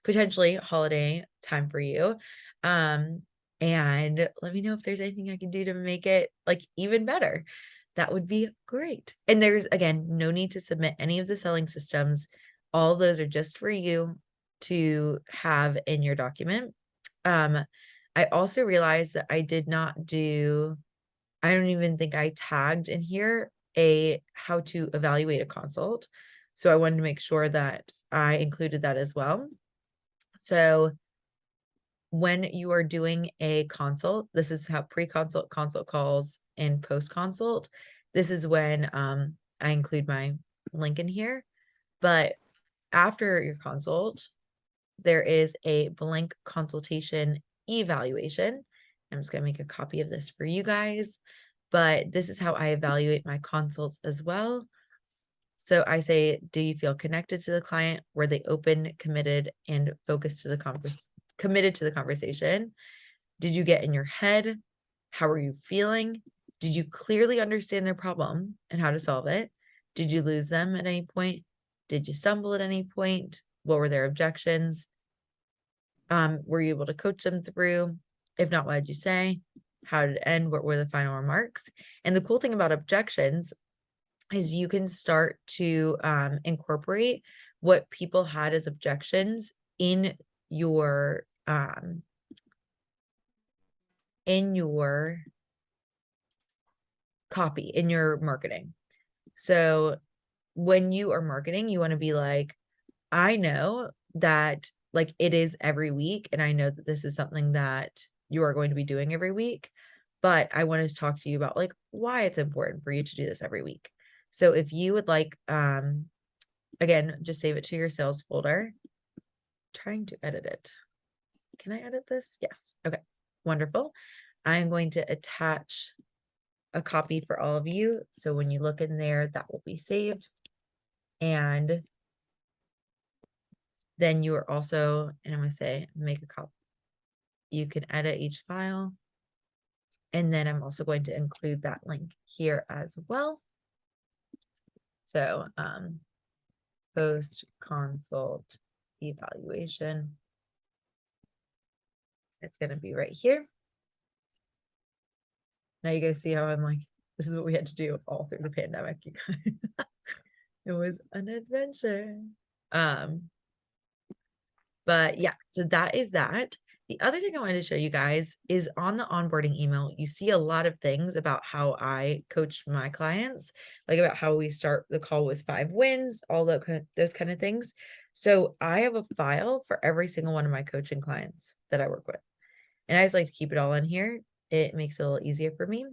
potentially holiday time for you. And let me know if there's anything I can do to make it like even better. That would be great. And there's again no need to submit any of the selling systems. All those are just for you to have in your document. I also realized that I did not do, I don't even think I tagged in here a how to evaluate a consult. So I wanted to make sure that I included that as well. So when you are doing a consult, this is how pre-consult, consult calls, and post-consult. This is when I include my link in here. But after your consult, there is a blank consultation evaluation. I'm just going to make a copy of this for you guys, but this is how I evaluate my consults as well. So I say, do you feel connected to the client? Were they open, committed, and focused to the committed to the conversation? Did you get in your head? How are you feeling? Did you clearly understand their problem and how to solve it? Did you lose them at any point? Did you stumble at any point? What were their objections? Were you able to coach them through? If not, what did you say? How did it end? What were the final remarks? And the cool thing about objections is you can start to incorporate what people had as objections in your copy in your marketing. So when you are marketing, you want to be like, I know that like it is every week, and I know that this is something that you are going to be doing every week, but I want to talk to you about like why it's important for you to do this every week. So if you would like, again, just save it to your sales folder. Trying to edit it. Can I edit this? Yes. Okay. Wonderful. I'm going to attach a copy for all of you. So when you look in there, that will be saved. And then you are also, and I'm going to say, make a copy. You can edit each file. And then I'm also going to include that link here as well. So, post consult evaluation. It's going to be right here. Now you guys see how I'm like, this is what we had to do all through the pandemic, you guys. It was an adventure. But yeah, so that is that. The other thing I wanted to show you guys is on the onboarding email, you see a lot of things about how I coach my clients, like about how we start the call with 5 wins, all those kind of things. So I have a file for every single one of my coaching clients that I work with. And I just like to keep it all in here. It makes it a little easier for me.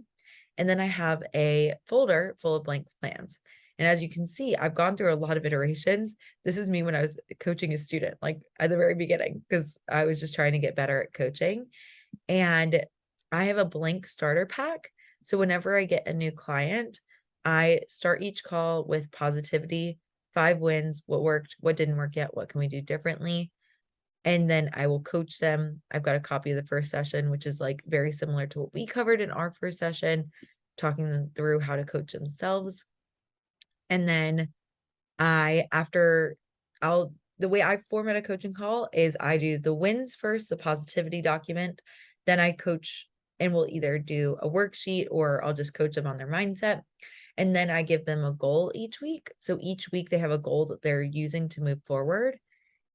And then I have a folder full of blank plans. And as you can see, I've gone through a lot of iterations. This is me when I was coaching a student, like at the very beginning, because I was just trying to get better at coaching. And I have a blank starter pack. So whenever I get a new client, I start each call with positivity, 5 wins, what worked, what didn't work yet, what can we do differently? And then I will coach them. I've got a copy of the first session, which is like very similar to what we covered in our first session, talking them through how to coach themselves. And then the way I format a coaching call is I do the wins first, the positivity document, then I coach, and we'll either do a worksheet or I'll just coach them on their mindset. And then I give them a goal each week. So each week they have a goal that they're using to move forward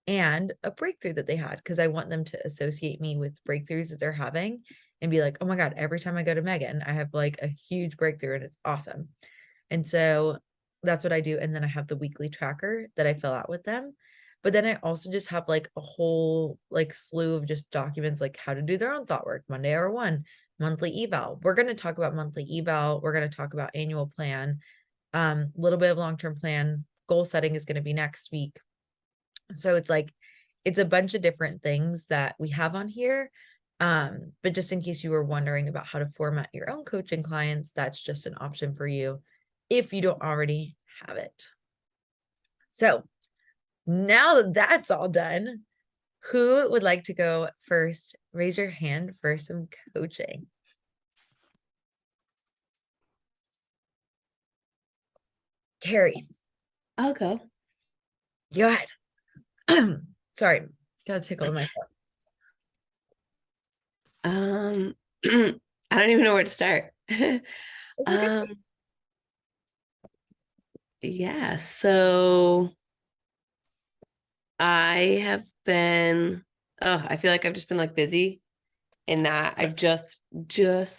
and a breakthrough that they had, because I want them to associate me with breakthroughs that they're having and be like, oh my God, every time I go to Megan, I have like a huge breakthrough and it's awesome. And so that's what I do. And then I have the weekly tracker that I fill out with them. But then I also just have like a whole like slew of just documents, like how to do their own thought work, Monday Hour 1, monthly eval. We're going to talk about monthly eval. We're going to talk about annual plan, little bit of long-term plan. Goal setting is going to be next week. So it's like, it's a bunch of different things that we have on here. But just in case you were wondering about how to format your own coaching clients, that's just an option for you if you don't already have it. So now that that's all done, who would like to go first? Raise your hand for some coaching. Carrie, I'll go. go ahead. Sorry, gotta tickle my I don't even know where to start. foot. Yeah, so I have been, I feel like I've just been like busy in that I've just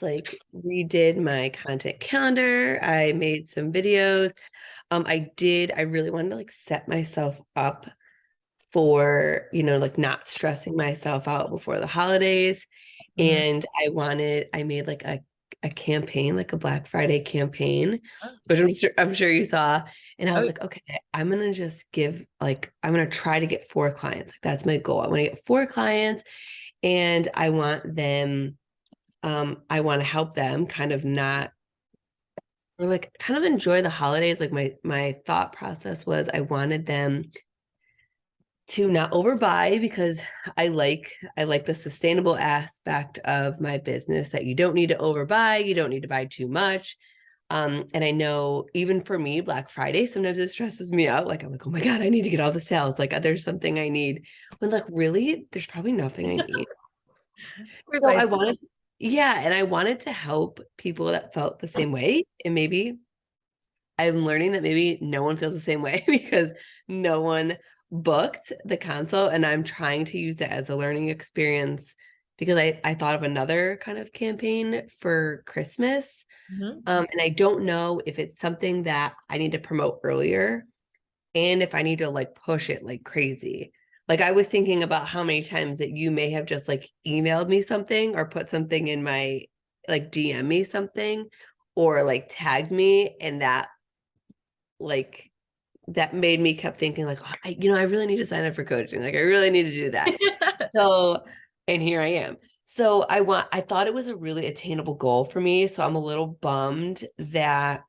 like redid my content calendar. I made some videos. I really wanted to like set myself up for, like not stressing myself out before the holidays. Mhm. And I made like a campaign, like a Black Friday campaign, Oh. which I'm sure you saw. And I was Oh, like, okay, I'm gonna just I'm gonna try to get 4 clients. Like that's my goal. I want to get 4 clients, and I want them, I want to help them kind of not, or like kind of enjoy the holidays. Like my thought process was I wanted them to not overbuy, because I like the sustainable aspect of my business, that you don't need to overbuy, you don't need to buy too much. And I know even for me, Black Friday, sometimes it stresses me out. Like I'm like, oh my God, I need to get all the sales. Like there's something I need. When like really, there's probably nothing I need. So I wanted, and I wanted to help people that felt the same way. And maybe I'm learning that maybe no one feels the same way because no one booked the consult, and I'm trying to use it as a learning experience because I thought of another kind of campaign for Christmas. Mhm. And I don't know if it's something that I need to promote earlier and if I need to like push it like crazy. Like I was thinking about how many times that you may have just like emailed me something or put something in my like DM me something or like tagged me, and like that made me kept thinking like, "Oh, I really need to sign up for coaching. Like I really need to do that." So, and here I am. So I thought it was a really attainable goal for me. So I'm a little bummed that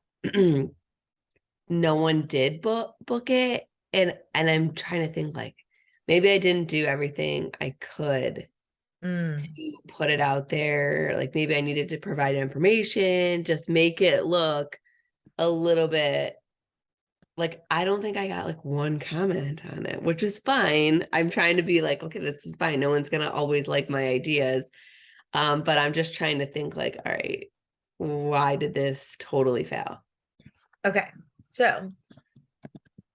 no one did book it. And I'm trying to think like maybe I didn't do everything I could Mm. to put it out there. Like maybe I needed to provide information, just make it look a little bit like I don't think I got like one comment on it, which is fine. I'm trying to be like, okay, this is fine. No one's gonna always like my ideas. But I'm just trying to think like, all right, why did this totally fail? Okay, so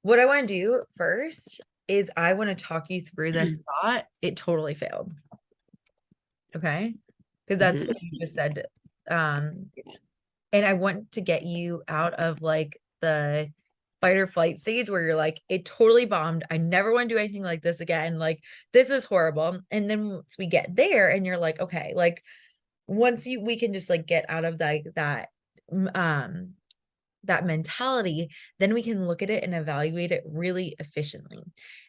what I want to do first is I want to talk you through this thought. It totally failed. Okay, because that's what you just said. Um, and I want to get you out of like the fight or flight stage where you're like, it totally bombed. I never want to do anything like this again. Like, this is horrible. And then once we get there and you're like, okay, like once we can just like get out of that mentality, then we can look at it and evaluate it really efficiently.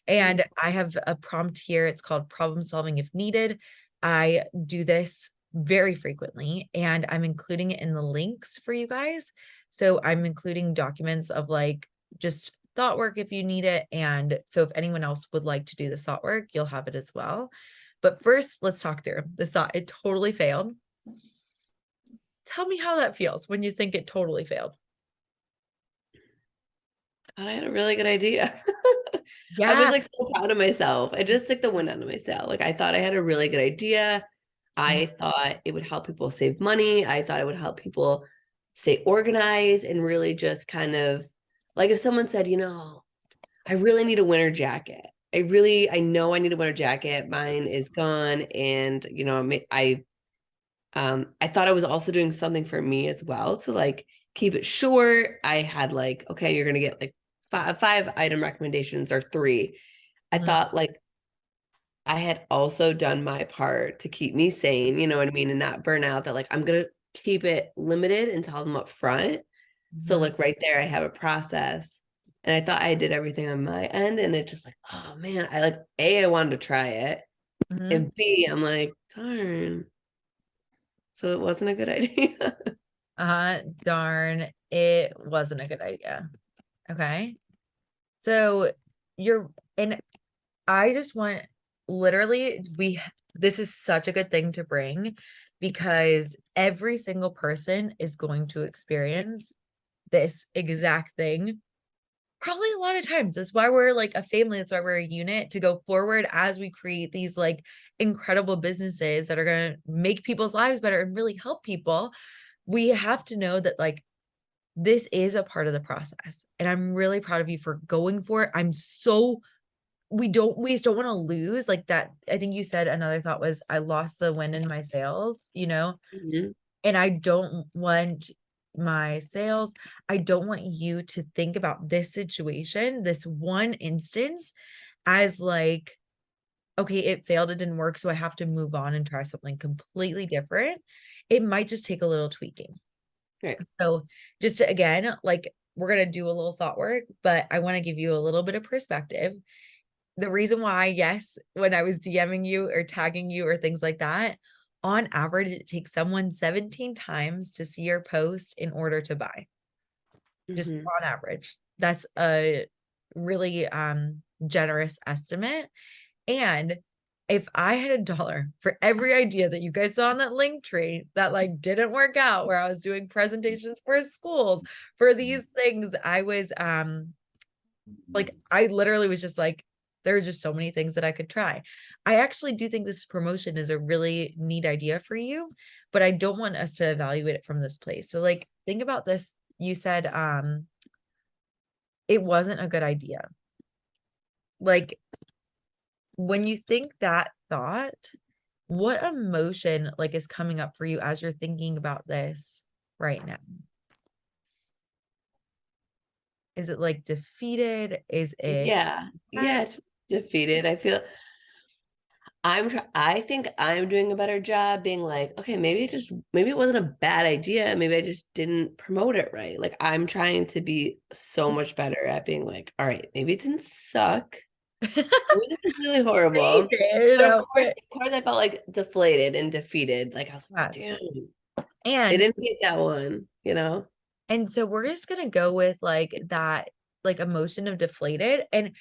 And I have a prompt here. It's called problem solving if needed. I do this very frequently and I'm including it in the links for you guys. So I'm including documents of like just thought work if you need it. And so if anyone else would like to do this thought work, you'll have it as well. But first, let's talk through this thought. It totally failed. Tell me how that feels when you think it totally failed. Thought I had a really good idea. I Yeah. was like so proud of myself. I just took the wind out of my sail. Like I thought I had a really good idea. I thought it would help people save money. I thought it would help people stay organized and really just kind of like if someone said, I really need a winter jacket. I know I need a winter jacket. Mine is gone. And, I thought I was also doing something for me as well to like keep it short. I had like, okay, you're going to get like five item recommendations or 3. I Mhm. thought like I had also done my part to keep me sane, you know what I mean? And not burn out, that like, I'm going to keep it limited and tell them up front. So Mhm. like right there, I have a process, and I thought I did everything on my end, and it just like, oh man, I wanted to try it. Mhm. And B, I'm like, darn. So it wasn't a good idea. Darn, it wasn't a good idea. Okay. So and I just want literally, this is such a good thing to bring because every single person is going to experience this exact thing probably a lot of times. That's why we're like a family. That's why we're a unit to go forward as we create these like incredible businesses that are going to make people's lives better and really help people. We have to know that like this is a part of the process. And I'm really proud of you for going for it. We just don't want to lose like that. I think you said another thought was I lost the wind in my sails, Mhm. and I don't want my sales. I don't want you to think about this situation, this one instance, as like, okay, it failed, it didn't work, so I have to move on and try something completely different. It might just take a little tweaking. Right. So just to, again, like we're going to do a little thought work, but I want to give you a little bit of perspective. The reason why, yes, when I was DMing you or tagging you or things like that, on average, it takes someone 17 times to see your post in order to buy. Just Mhm. on average. That's a really generous estimate. And if I had $1 for every idea that you guys saw on that link tree that like didn't work out, where I was doing presentations for schools for these things, I was like, I literally was just like, there are just so many things that I could try. I actually do think this promotion is a really neat idea for you, but I don't want us to evaluate it from this place. So like, think about this. You said, it wasn't a good idea. Like when you think that thought, what emotion like is coming up for you as you're thinking about this right now? Is it like defeated? Is it Yeah. Yeah, it's defeated. I feel I think I'm doing a better job being like, okay, maybe it wasn't a bad idea. Maybe I just didn't promote it right. Like I'm trying to be so much better at being like, all right, maybe it didn't suck. It wasn't completely horrible. defeated? But of course I felt like deflated and defeated. Like I was like, Yes. damn, they And didn't get that one, you know? so we're just gonna go with like that like emotion of deflated, and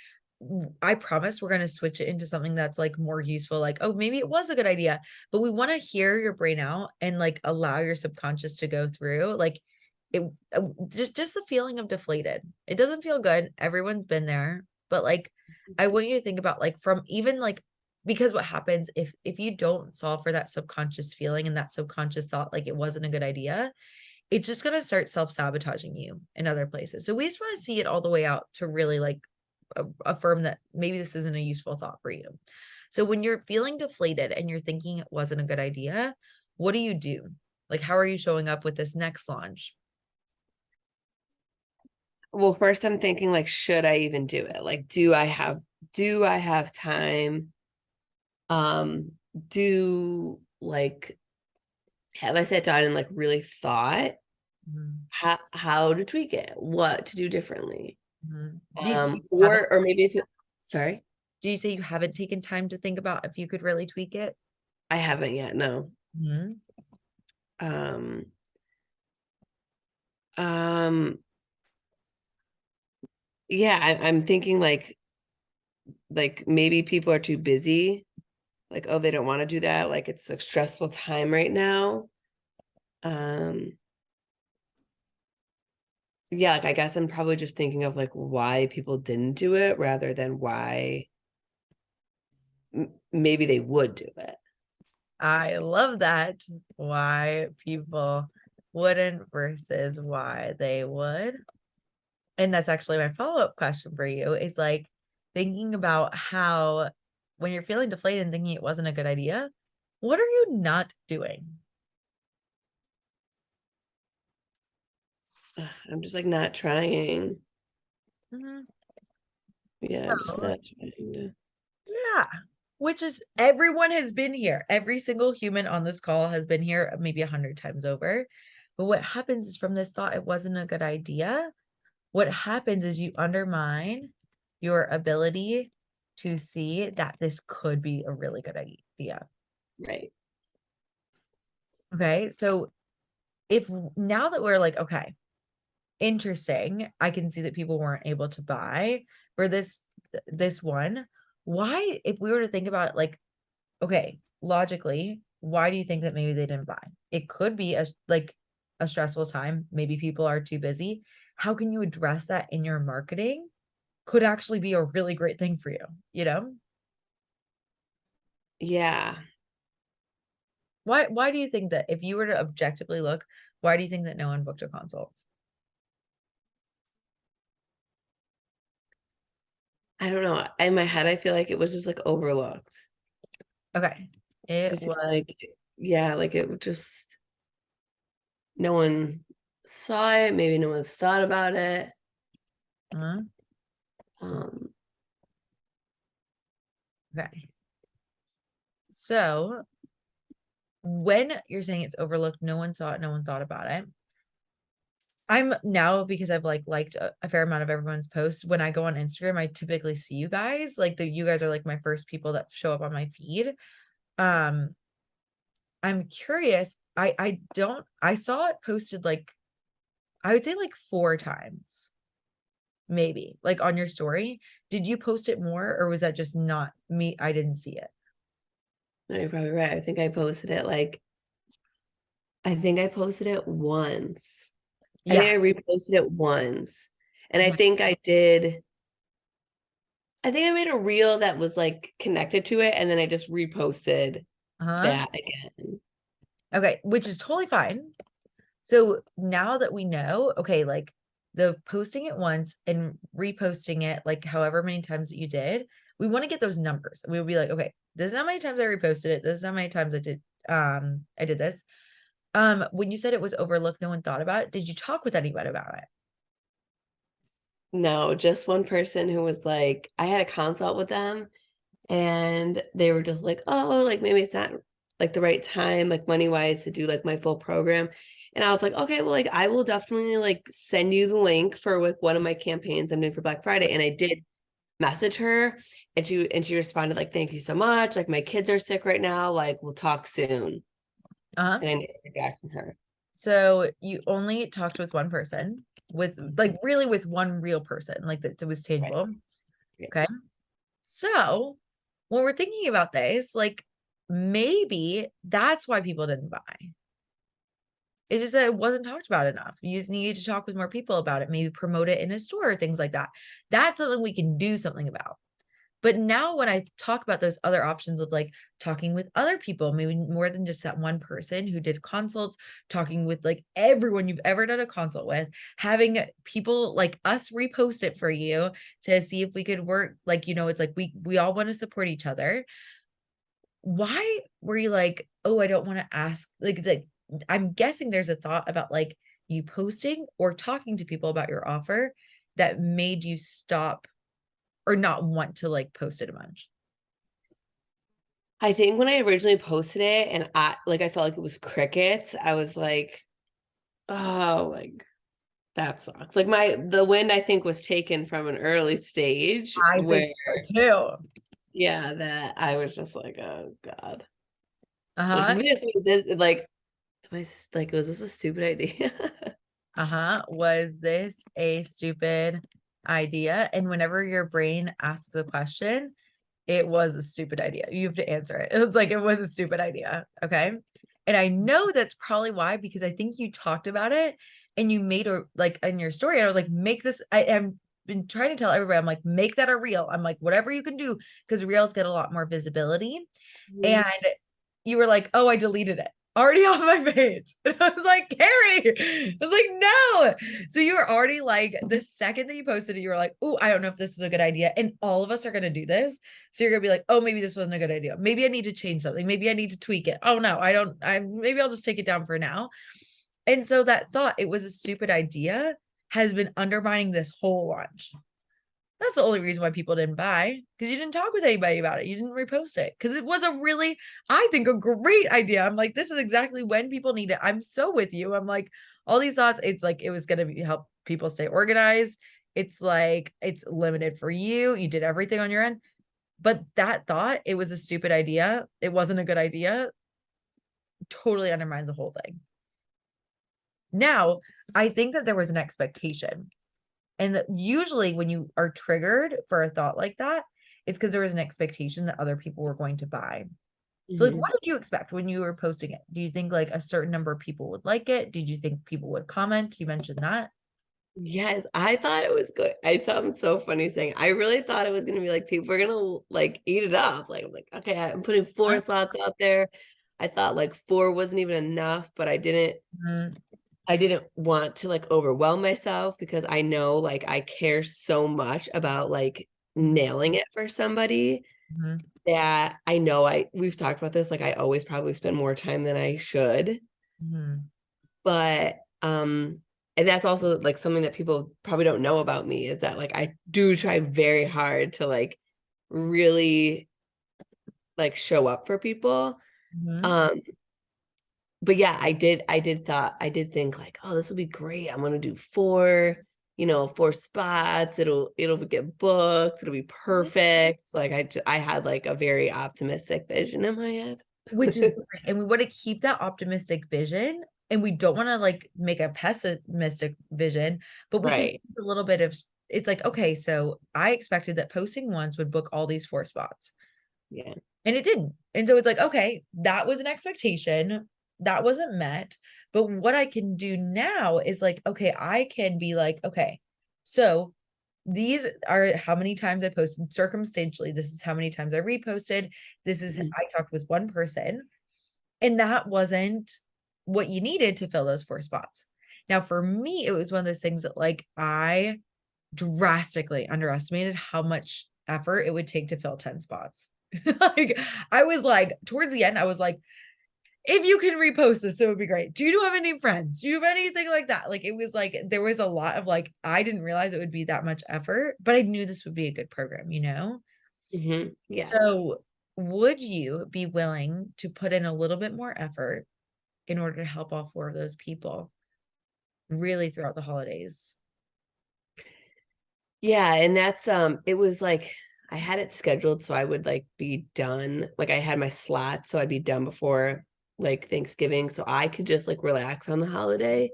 I promise we're gonna switch it into something that's like more useful, like, oh, maybe it was a good idea, but we want to hear your brain out and like allow your subconscious to go through like it just the feeling of deflated. It doesn't feel good. Everyone's been there, but like I want you to think about like from even like because what happens if you don't solve for that subconscious feeling and that subconscious thought like it wasn't a good idea, it's just going to start self-sabotaging you in other places. So we just want to see it all the way out to really like affirm that maybe this isn't a useful thought for you. So when you're feeling deflated and you're thinking it wasn't a good idea, what do you do? Like, how are you showing up with this next launch? Well, first I'm thinking like, should I even do it? Like, do I have time? Do like have I sat down and like really thought Mhm, how to tweak it, what to do differently? mhm. Do you say you haven't- Or maybe if you sorry, do you say you haven't taken time to think about if you could really tweak it? I haven't yet, no. Mhm. Um, um, yeah, I'm thinking like maybe people are too busy, like, oh, they don't want to do that, like it's a stressful time right now. Um, yeah, like I guess I'm probably just thinking of like why people didn't do it rather than why maybe they would do it. I love that. Why people wouldn't versus why they would. And that's actually my follow-up question for you is like thinking about how when you're feeling deflated and thinking it wasn't a good idea, what are you not doing? Ugh, I'm just like not trying. Mhm. Yeah, I'm just So, not trying to. yeah, which is everyone has been here. Every single human on this call has been here maybe 100 times over. But what happens is from this thought, it wasn't a good idea. What happens is you undermine your ability to see that this could be a really good idea. Right. Okay. So if now that we're like, okay, interesting, I can see that people weren't able to buy for this one. Why, if we were to think about it like, okay, logically, why do you think that maybe they didn't buy? It could be a stressful time. Maybe people are too busy. How can you address that in your marketing? Could actually be a really great thing for you, you know? Yeah. Why do you think that if you were to objectively look, why do you think that no one booked a consult? I don't know. In my head, I feel like it was just like overlooked. Okay. I It feel was like, yeah, like it would just, no one saw it. Maybe no one thought about it. uh, Um, okay. So when you're saying it's overlooked, no one saw it, no one thought about it. I'm now because I've like liked a fair amount of everyone's posts. When I go on Instagram, I typically see you guys. Like you guys are like my first people that show up on my feed. Um, I'm curious. I saw it posted like I would say like 4 times, maybe, like on your story. Did you post it more or was that just not me? I didn't see it. no, you're probably right. I think I posted it once. I Yeah. think I reposted it once. And I Yeah. think I made a reel that was like connected to it. And then I just reposted Uh-huh. that again. Okay, which is totally fine. So now that we know, okay, like the posting it once and reposting it like however many times that you did, we want to get those numbers. We'll be like, okay, this is how many times I reposted it. This is how many times I did this. When you said it was overlooked, no one thought about it. Did you talk with anyone about it? No, just one person who was like, I had a consult with them and they were just like, oh, like maybe it's not like the right time, like money wise to do like my full program. And I was like, okay, well, like I will definitely like send you the link for like one of my campaigns I'm doing for Black Friday. And I did message her and she responded like, thank you so much. Like my kids are sick right now. Like we'll talk soon. Uh-huh. And I need to get back from her. So you only talked with one person, with like really with one real person, like that it was tangible. Yeah. Okay. So when we're thinking about this, like maybe that's why people didn't buy. It's just that it wasn't talked about enough. You just needed to talk with more people about it, maybe promote it in a store or things like that. That's something we can do something about. But now when I talk about those other options of like talking with other people, maybe more than just that one person who did consults, talking with like everyone you've ever done a consult with, having people like us repost it for you to see if we could work, like, you know, it's like we all want to support each other. Why were you like, oh, I don't want to ask, like I'm guessing there's a thought about like you posting or talking to people about your offer that made you stop or not want to like post it a bunch. I think when I originally posted it and I felt like it was crickets, I was like, oh, like that sucks. Like the wind I think was taken from an early stage I where think so too. yeah, that I was just like, oh God. Uh-huh. Like this like like, was this a stupid idea? Was this a stupid idea? And whenever your brain asks a question, it was a stupid idea. You have to answer it. It's like it was a stupid idea. Okay. And I know that's probably why, because I think you talked about it and you made a like in your story. And I was like, make this. I am been trying to tell everybody, I'm like, make that a reel. I'm like, whatever you can do, because reels get a lot more visibility. And you were like, oh, I deleted it already off my page. And I was like, Carrie, I was like, no. So you were already like, the second that you posted it, you were like, oh, I don't know if this is a good idea. And all of us are going to do this. So you're going to be like, oh, maybe this wasn't a good idea. Maybe I need to change something. Maybe I need to tweak it. Oh, no, maybe I'll just take it down for now. And so that thought it was a stupid idea has been undermining this whole launch. That's the only reason why people didn't buy, because you didn't talk with anybody about it. You didn't repost it because it was a really, I think, a great idea. I'm like, this is exactly when people need it. I'm so with you. I'm like, all these thoughts, it's like, it was going to help people stay organized. It's like, it's limited for you. You did everything on your end. But that thought, it was a stupid idea. It wasn't a good idea. Totally undermined the whole thing. Now, I think that there was an expectation. And that usually when you are triggered for a thought like that, it's because there was an expectation that other people were going to buy. So like, what did you expect when you were posting it? Do you think like a certain number of people would like it? Did you think people would comment? You mentioned that. Yes, I thought it was good. I saw him so funny saying, I really thought it was gonna be like people were gonna like eat it up. Like I'm like, okay, I'm putting 4 slots out there. I thought like 4 wasn't even enough, but I didn't want to like overwhelm myself because I know like I care so much about like nailing it for somebody that I know we've talked about this, like I always probably spend more time than I should. But and that's also like something that people probably don't know about me is that like I do try very hard to like really like show up for people. But yeah, I did think like, oh, this will be great. I'm gonna do 4 spots. It'll get booked. It'll be perfect. Like I had like a very optimistic vision in my head. Which is great. And we want to keep that optimistic vision. And we don't want to like make a pessimistic vision, but we can keep a little bit of, it's like, okay, so I expected that posting once would book all these 4 spots. Yeah. And it didn't. And so it's like, okay, that was an expectation that wasn't met. But what I can do now is like, okay, I can be like, okay, so these are how many times I posted circumstantially. This is how many times I reposted. This is, I talked with one person. And that wasn't what you needed to fill those 4 spots. Now, for me, it was one of those things that like I drastically underestimated how much effort it would take to fill 10 spots. Like I was like, towards the end, I was like, if you can repost this, it would be great. Do you have any friends? Do you have anything like that? Like it was like there was a lot of like, I didn't realize it would be that much effort, but I knew this would be a good program, you know? Yeah. So would you be willing to put in a little bit more effort in order to help all 4 of those people really throughout the holidays? Yeah, and that's it was like I had it scheduled so I would like be done. Like I had my slot so I'd be done before like Thanksgiving so I could just like relax on the holiday.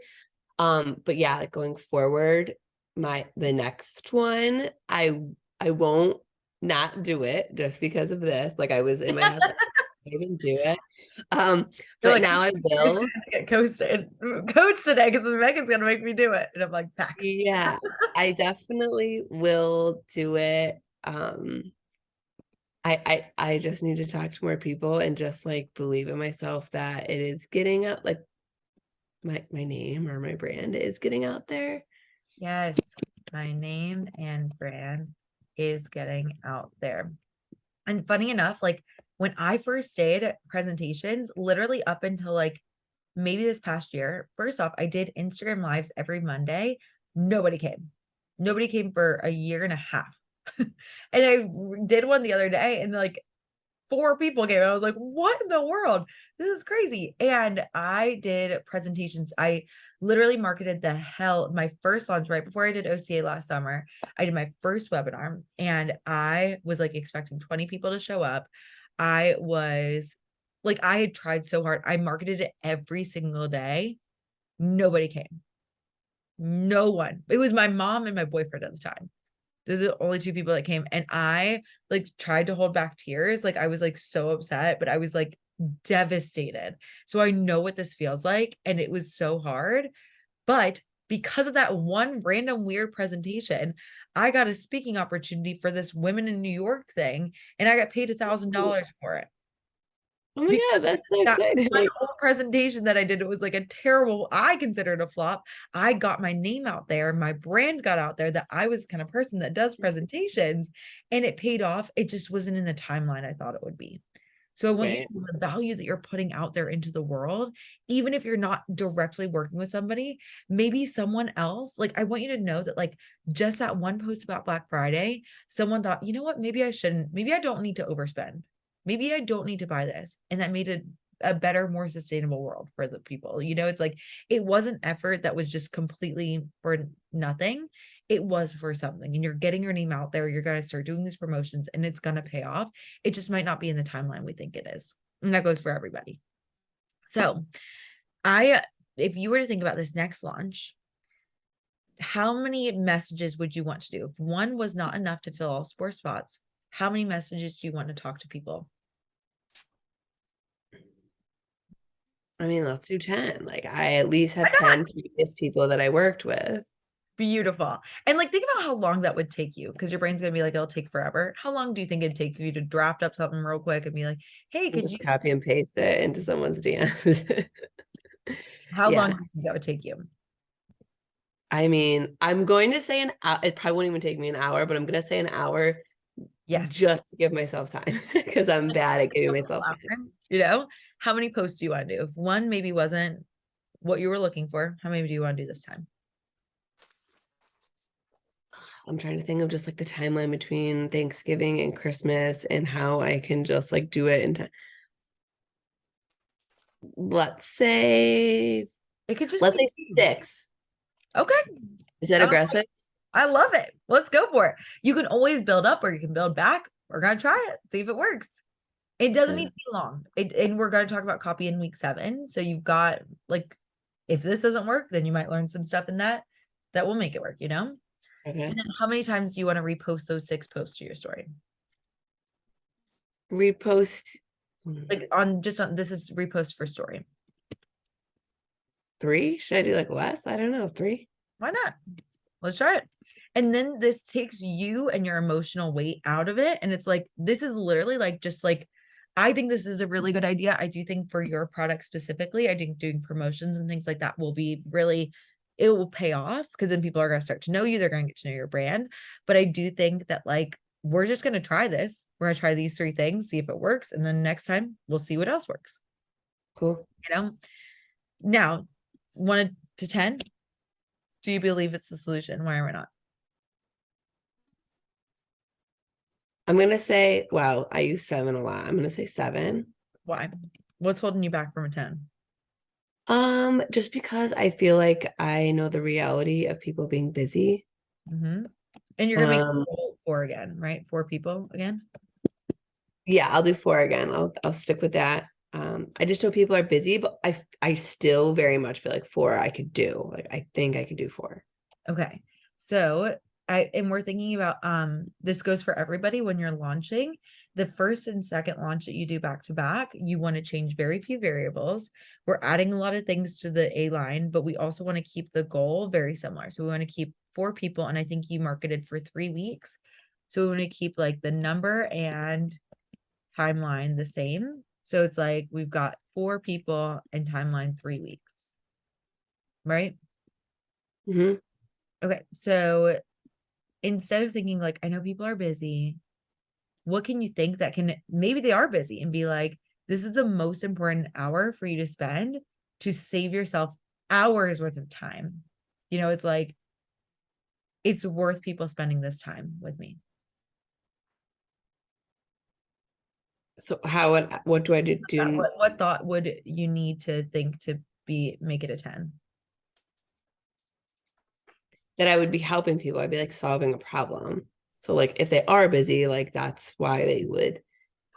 But yeah, like going forward, the next one, I won't not do it just because of this. Like I was in my head like I didn't do it. You're But like, now I "I'm will. gonna get coached today because Megan's gonna make me do it." And I'm like, facts. Yeah, I definitely will do it. I just need to talk to more people and just like believe in myself that it is getting out, like my name or my brand is getting out there. Yes, my name and brand is getting out there. And funny enough, like when I first did presentations, literally up until like maybe this past year, first off, I did Instagram lives every Monday. Nobody came. Nobody came for a year and a half. And I did one the other day and like 4 people came. I was like, what in the world? This is crazy. And I did presentations. I literally marketed the hell my first launch right before I did OCA last summer. I did my first webinar and I was like expecting 20 people to show up. I was like, I had tried so hard. I marketed it every single day. Nobody came. No one. It was my mom and my boyfriend at the time. Those are the only 2 people that came. And I like tried to hold back tears. Like I was like so upset, but I was like devastated. So I know what this feels like. And it was so hard. But because of that one random weird presentation, I got a speaking opportunity for this Women in New York thing. And I got paid $1,000 for it. Oh my God, that's so That exciting. one whole presentation that I did, it was like a terrible, I considered a flop. I got my name out there, my brand got out there that I was the kind of person that does presentations and it paid off. It just wasn't in the timeline I thought it would be. So I want you Right. to know the value that you're putting out there into the world, even if you're not directly working with somebody, maybe someone else. Like I want you to know that like just that one post about Black Friday, someone thought, you know what, maybe I shouldn't, maybe I don't need to overspend. Maybe I don't need to buy this. And that made it a better, more sustainable world for the people. You know, it's like it wasn't effort that was just completely for nothing. It was for something. And you're getting your name out there. You're going to start doing these promotions and it's going to pay off. It just might not be in the timeline we think it is. And that goes for everybody. So if you were to think about this next launch, how many messages would you want to do? If one was not enough to fill all 4 spots, how many messages do you want to talk to people? I mean, let's do 10. Like I at least have 10 previous people that I worked with. Beautiful. And like, think about how long that would take you because your brain's going to be like, it'll take forever. How long do you think it'd take you to draft up something real quick and be like, hey, could you, Just copy and paste it into someone's DMs. how Yeah. long do you think that would take you? I mean, I'm going to say an hour. It probably won't even take me an hour, but I'm going to say an hour Yes. just to give myself time because I'm bad at giving myself time. You know, how many posts do you want to do? If one maybe wasn't what you were looking for, how many do you want to do this time? I'm trying to think of just like the timeline between Thanksgiving and Christmas and how I can just like do it in time. Let's say It could just let's be say 6. Okay. Is that Oh. aggressive? I love it. Let's go for it. You can always build up or you can build back. We're going to try it, see if it works. It doesn't need to be long. And we're going to talk about copy in week 7. So you've got like, if this doesn't work, then you might learn some stuff in that will make it work, you know? Okay. And then how many times do you want to repost those 6 posts to your story? Repost. Like this is repost for story. 3? Should I do like less? I don't know. 3? Why not? Let's try it. And then this takes you and your emotional weight out of it. And it's like, this is literally like, just like, I think this is a really good idea. I do think for your product specifically, I think doing promotions and things like that will be really, it will pay off because then people are going to start to know you. They're going to get to know your brand. But I do think that like we're just going to try this. We're going to try these 3 things, see if it works. And then next time we'll see what else works. Cool. You know, now 1 to 10, do you believe it's the solution? Why or why not? I'm gonna say, wow, I use 7 a lot. I'm gonna say 7. Why? What's holding you back from a 10? Just because I feel like I know the reality of people being busy. Mm-hmm. And you're gonna make Um, 4 again, right? 4 people again. Yeah, I'll do 4 again. I'll stick with that. I just know people are busy, but I still very much feel like 4 I could do. Like I think I could do 4. Okay. So we're thinking about this goes for everybody when you're launching. The first and second launch that you do back to back, you want to change very few variables. We're adding a lot of things to the A line, but we also want to keep the goal very similar. So we want to keep 4 people, and I think you marketed for 3 weeks. So we want to keep like the number and timeline the same. So it's like we've got 4 people and timeline 3 weeks. Right? Hmm. Okay. So instead of thinking like, I know people are busy, what can you think that can, maybe they are busy, and be like, this is the most important hour for you to spend to save yourself hours worth of time. You know, it's like, it's worth people spending this time with me. So what do I do? What thought would you need to think to make it a 10? That I would be helping people. I'd be like solving a problem. So like if they are busy, like that's why they would,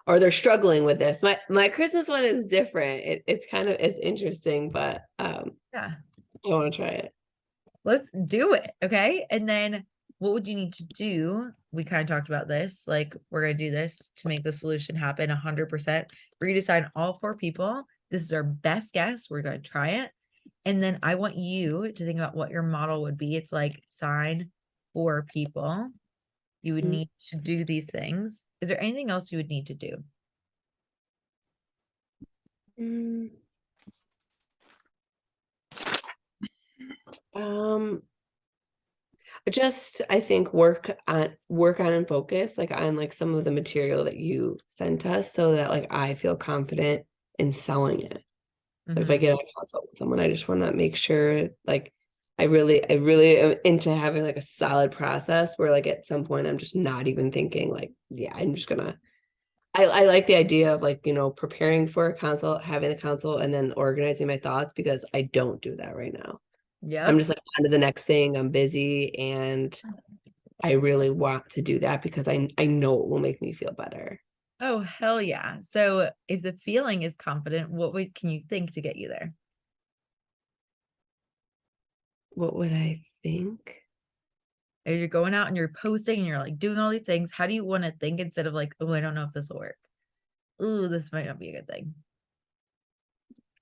or they're struggling with this. My Christmas one is different. It's interesting, but Yeah. I want to try it. Let's do it. Okay. And then what would you need to do? We kind of talked about this. Like, we're going to do this to make the solution happen 100%. We're going to assign all 4 people. This is our best guess. We're going to try it. And then I want you to think about what your model would be. It's like sign 4 people. You would Mhm. need to do these things. Is there anything else you would need to do? Mm. Um, just I think work on and focus like on like some of the material that you sent us so that like I feel confident in selling it. If I Mhm. get a consult with someone, I just want to make sure like I really am into having like a solid process where like at some point I'm just not even thinking like, yeah, I'm just gonna I like the idea of like, preparing for a consult, having a consult, and then organizing my thoughts because I don't do that right now. I'm Yep. just like on to the next thing. I'm busy and I really want to do that because I know it will make me feel better. Oh, hell yeah. So if the feeling is confident, can you think to get you there? What would I think? If you're going out and you're posting and you're like doing all these things, how do you want to think instead of like, oh, I don't know if this will work? Ooh, this might not be a good thing.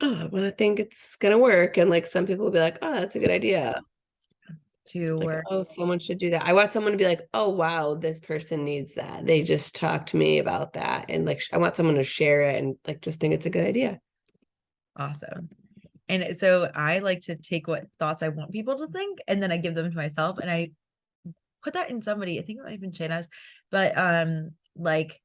Oh, I want to think it's gonna work. And like some people will be like, oh, that's a good idea. To Like, work. oh, someone should do that. I want someone to be like, oh, wow, this person needs that. They just talked to me about that. And like, I want someone to share it and like just think it's a good idea. Awesome. And so I like to take what thoughts I want people to think, and then I give them to myself, and I put that in somebody. I think it might have been Shayna's, but like,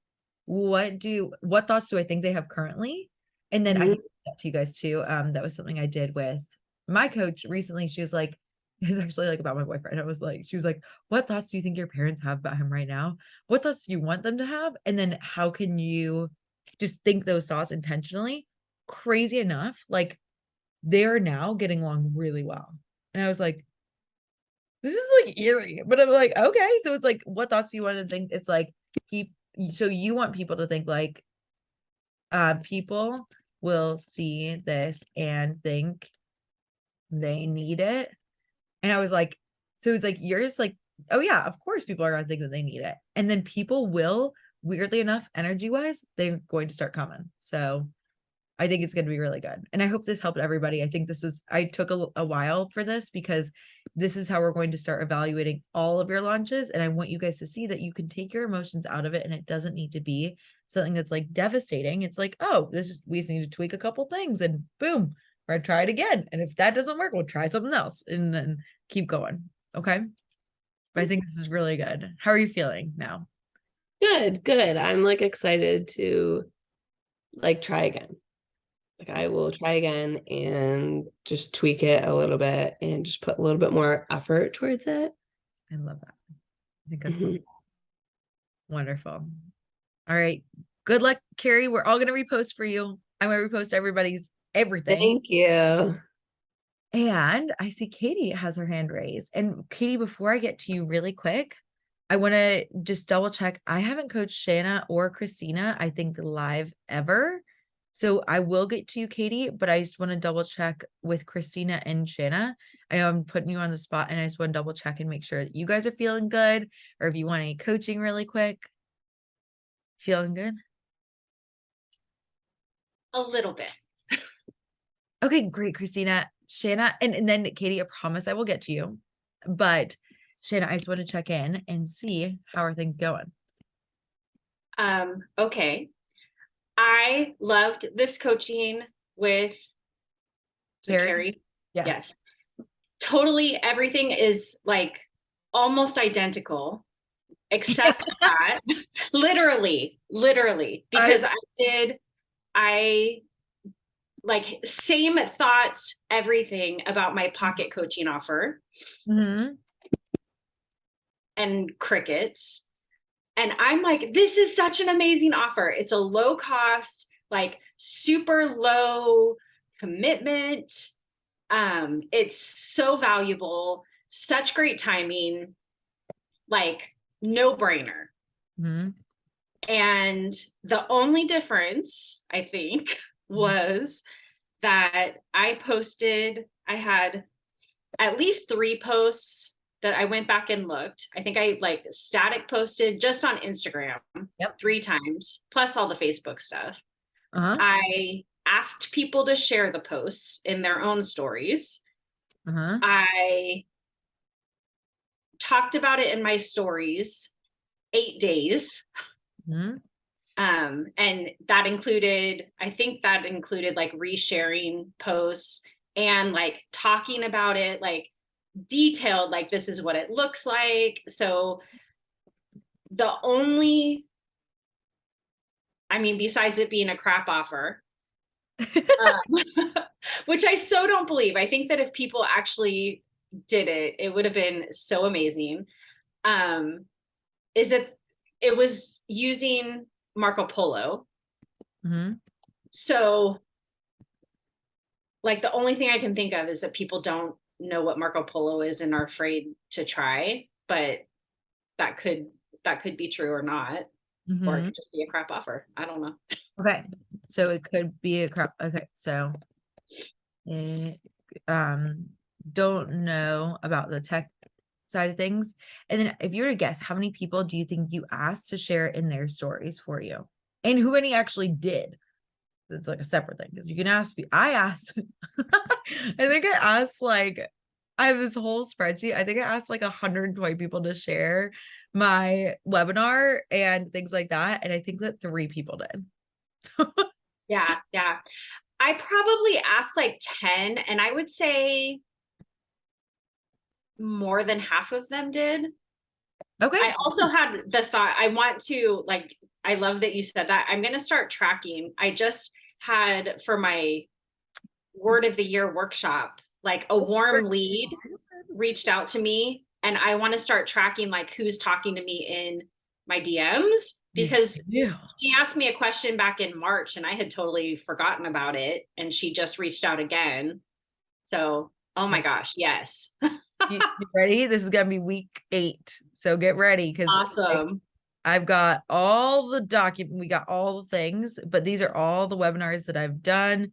what thoughts do I think they have currently? And then I Mhm. can do that to you guys too. That was something I did with my coach recently. She was like, it was actually like about my boyfriend. She was like, what thoughts do you think your parents have about him right now? What thoughts do you want them to have? And then how can you just think those thoughts intentionally? Crazy enough, like, they are now getting along really well. And I was like, this is like eerie, but I'm like, okay. So it's like, what thoughts do you want to think? It's like, so you want people to think like, people will see this and think they need it. And I was like, so it's like, you're just like, oh yeah, of course people are going to think that they need it. And then people will, weirdly enough, energy wise, they're going to start coming. So I think it's going to be really good. And I hope this helped everybody. I think I took a while for this because this is how we're going to start evaluating all of your launches. And I want you guys to see that you can take your emotions out of it, and it doesn't need to be something that's like devastating. It's like, oh, we just need to tweak a couple things and boom, we're going to try it again. And if that doesn't work, we'll try something else and then keep going. Okay. But I think this is really good. How are you feeling now? Good. I'm like excited to like try again. Like I will try again and just tweak it a little bit and just put a little bit more effort towards it. I love that. I think that's Mhm. wonderful. All right. Good luck, Carrie. We're all going to repost for you. I'm going to repost everybody's everything. Thank you. And I see Katie has her hand raised. And Katie, before I get to you really quick, I want to just double check. I haven't coached Shanna or Christina, I think, live ever. So I will get to you, Katie, but I just want to double check with Christina and Shanna. I know I'm putting you on the spot, and I just want to double check and make sure that you guys are feeling good, or if you want any coaching really quick. Feeling good? A little bit. Okay, great, Christina. Shanna, and then Katie, I promise I will get to you. But Shanna, I just want to check in and see how are things going. Okay. I loved this coaching with Carrie. Yes. Totally everything is like almost identical, except that literally, because I like same thoughts, everything about my pocket coaching offer Mhm. and crickets. And I'm like, this is such an amazing offer. It's a low cost, like super low commitment. It's so valuable, such great timing, like no brainer. Mhm. And the only difference, I think, was that I had at least 3 posts that I went back and looked. I think I like static posted just on Instagram 3 times, plus all the Facebook stuff. Uh-huh. I asked people to share the posts in their own stories. Uh-huh. I talked about it in my stories 8 days. Mhm. And that included, I think that included like resharing posts and like talking about it, like detailed, like this is what it looks like. So the only, I mean, besides it being a crap offer, which I so don't believe. I think that if people actually did it, it would have been so amazing. Is it was using Marco Polo. Mhm. So like the only thing I can think of is that people don't know what Marco Polo is and are afraid to try, but that could be true or not, or it Mhm. could just be a crap offer. I don't know. Okay. So it could be a crap. Okay. So don't know about the tech side of things. And then if you were to guess, how many people do you think you asked to share in their stories for you? And who many actually did? It's like a separate thing because you can ask me. I asked, I think I asked like, I have this whole spreadsheet. I think I asked like 120 people to share my webinar and things like that. And I think that 3 people did. Yeah. I probably asked like 10, and I would say more than half of them did. Okay. I also had the thought, I want to like, I love that you said that. I'm going to start tracking. I just had for my word of the year workshop, like a warm lead reached out to me, and I want to start tracking like who's talking to me in my DMs, because she asked me a question back in March and I had totally forgotten about it, and she just reached out again. So, oh my gosh, yes. You ready? This is gonna be week 8, so get ready because Awesome. I've got all the document. We got all the things, but these are all the webinars that I've done.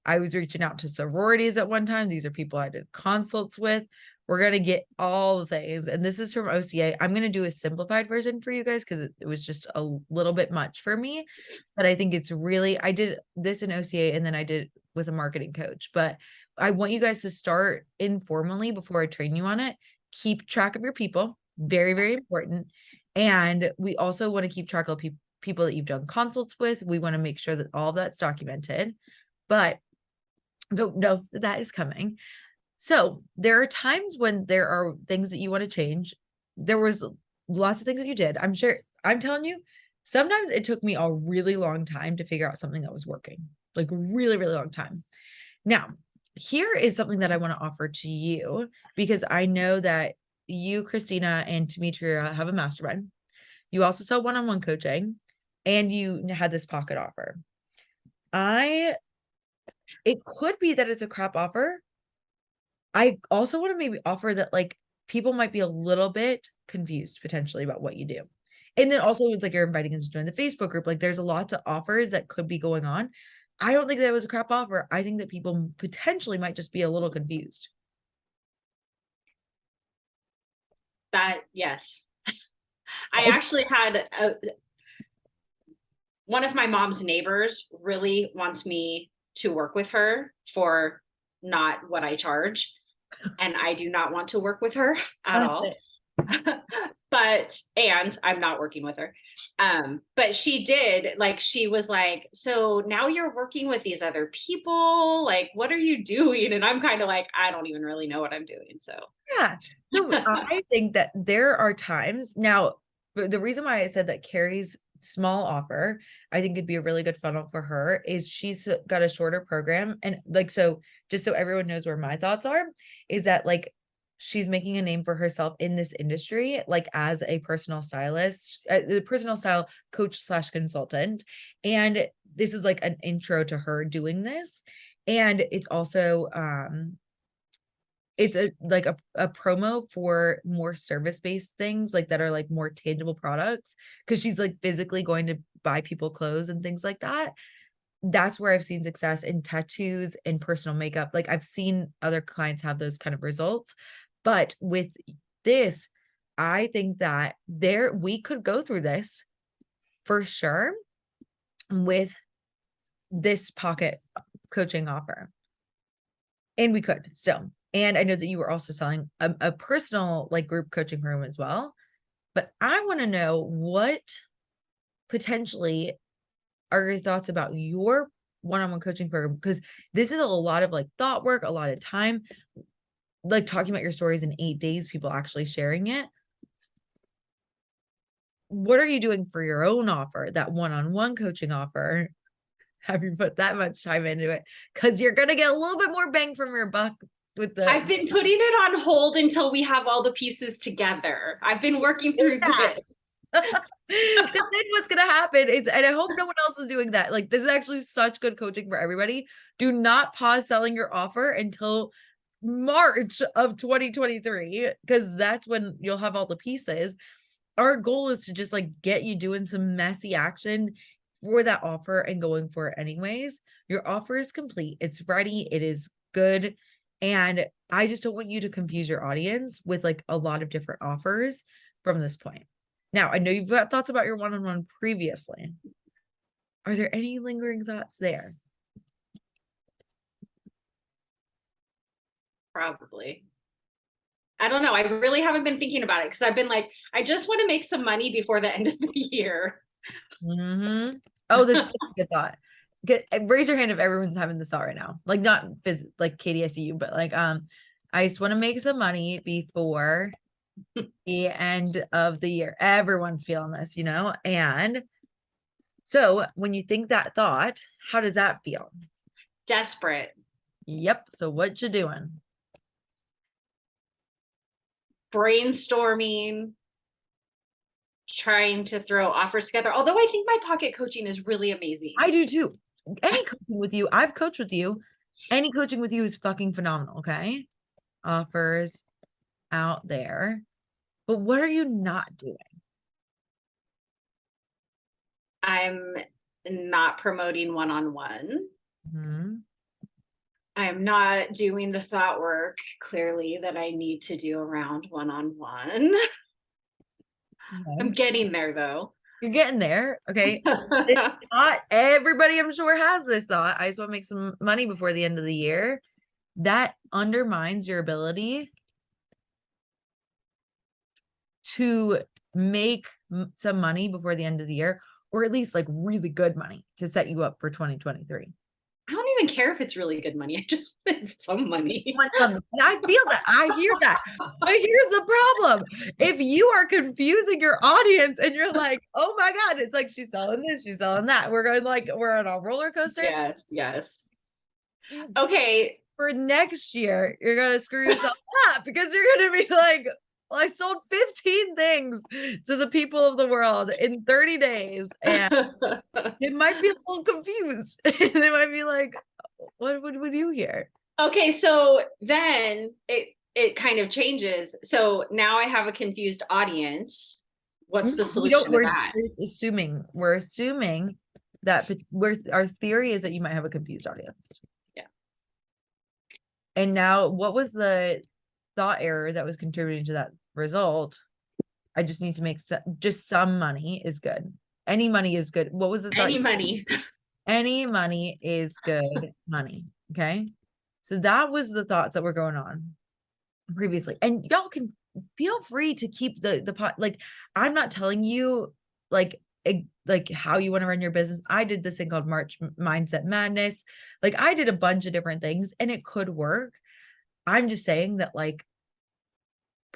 I was reaching out to sororities at one time. These are people I did consults with. We're gonna get all the things, and this is from OCA. I'm gonna do a simplified version for you guys because it was just a little bit much for me, but I think it's really. I did this in OCA, and then I did with a marketing coach, but I want you guys to start informally before I train you on it. Keep track of your people. Very, very important. And we also want to keep track of people that you've done consults with. We want to make sure that all that's documented. But so no, that is coming. So there are times when there are things that you want to change. There was lots of things that you did. I'm sure I'm telling you, sometimes it took me a really long time to figure out something that was working, like really, really long time. Now, here is something that I want to offer to you because I know that you, Christina, and Demetria have a mastermind. You also sell one-on-one coaching and you had this pocket offer. It could be that it's a crap offer. I also want to maybe offer that like people might be a little bit confused potentially about what you do. And then also it's like you're inviting them to join the Facebook group. Like there's lots of offers that could be going on. I don't think that was a crap offer. I think that people potentially might just be a little confused. That, yes. I Oh. actually had one of my mom's neighbors really wants me to work with her for not what I charge. And I do not want to work with her at all. And I'm not working with her. But she did, like, she was like, so now you're working with these other people, like, what are you doing? And I'm kind of like, I don't even really know what I'm doing. So Yeah. So I think that there are times now, the reason why I said that Carrie's small offer, I think it'd be a really good funnel for her is she's got a shorter program. And like, so just so everyone knows where my thoughts are, is that like, she's making a name for herself in this industry, like as a personal stylist, the personal style coach / consultant. And this is like an intro to her doing this. And it's also, it's like a promo for more service-based things like that are like more tangible products because she's like physically going to buy people clothes and things like that. That's where I've seen success in tattoos and personal makeup. Like I've seen other clients have those kind of results. But with this, I think that we could go through this for sure with this pocket coaching offer. And we could still. And I know that you were also selling a personal like group coaching room as well. But I want to know what potentially are your thoughts about your one-on-one coaching program? Because this is a lot of like thought work, a lot of time, like talking about your stories in 8 days, people actually sharing it. What are you doing for your own offer, that one-on-one coaching offer? Have you put that much time into it? Because you're going to get a little bit more bang from your buck with the. I've been putting it on hold until we have all the pieces together. I've been working through this. Because then what's going to happen is, and I hope no one else is doing that. Like, this is actually such good coaching for everybody. Do not pause selling your offer until March of 2023, because that's when you'll have all the pieces. Our goal is to just like get you doing some messy action for that offer and going for it anyways. Your offer is complete. It's ready. It is good. And I just don't want you to confuse your audience with like a lot of different offers from this point. Now, I know you've got thoughts about your one-on-one previously. Are there any lingering thoughts there? Probably. I don't know. I really haven't been thinking about it because I've been like, I just want to make some money before the end of the year. Mm-hmm. Oh, this is a good thought. Raise your hand if everyone's having this thought right now. Like not like Katie, I see you, but like I just want to make some money before the end of the year. Everyone's feeling this, you know? And so when you think that thought, how does that feel? Desperate. Yep. So what you doing? Brainstorming, trying to throw offers together. Although I think my pocket coaching is really amazing. I do too. Any coaching with you, I've coached with you. Any coaching with you is fucking phenomenal. Okay. Offers out there. But what are you not doing? I'm not promoting one-on-one. Mm-hmm. I'm not doing the thought work clearly that I need to do around one-on-one. I'm getting there though. You're getting there. Okay. Not everybody, I'm sure, has this thought. I just want to make some money before the end of the year. That undermines your ability to make some money before the end of the year, or at least like really good money to set you up for 2023. I don't even care if it's really good money. I just want some money. Want something. And I feel that. I hear that. But here's the problem. If you are confusing your audience and you're like, oh my God, it's like she's selling this, she's selling that. We're going like, we're on a roller coaster. Yes, yes. Okay. For next year, you're gonna screw yourself up because you're gonna be like, well, I sold 15 things to the people of the world in 30 days. And it might be a little confused. They might be like, what would we do here? Okay, so then it kind of changes. So now I have a confused audience. What's the We solution to we're that? just we're assuming that our theory is that you might have a confused audience. Yeah. And now what was the thought error that was contributing to that result? I just need to make just some money is good. Any money is good. What was the thought? Any money. Any money is good money. Okay. So that was the thoughts that were going on previously. And y'all can feel free to keep the pot. Like, I'm not telling you like how you want to run your business. I did this thing called March Mindset Madness. Like, I did a bunch of different things and it could work. I'm just saying that, like,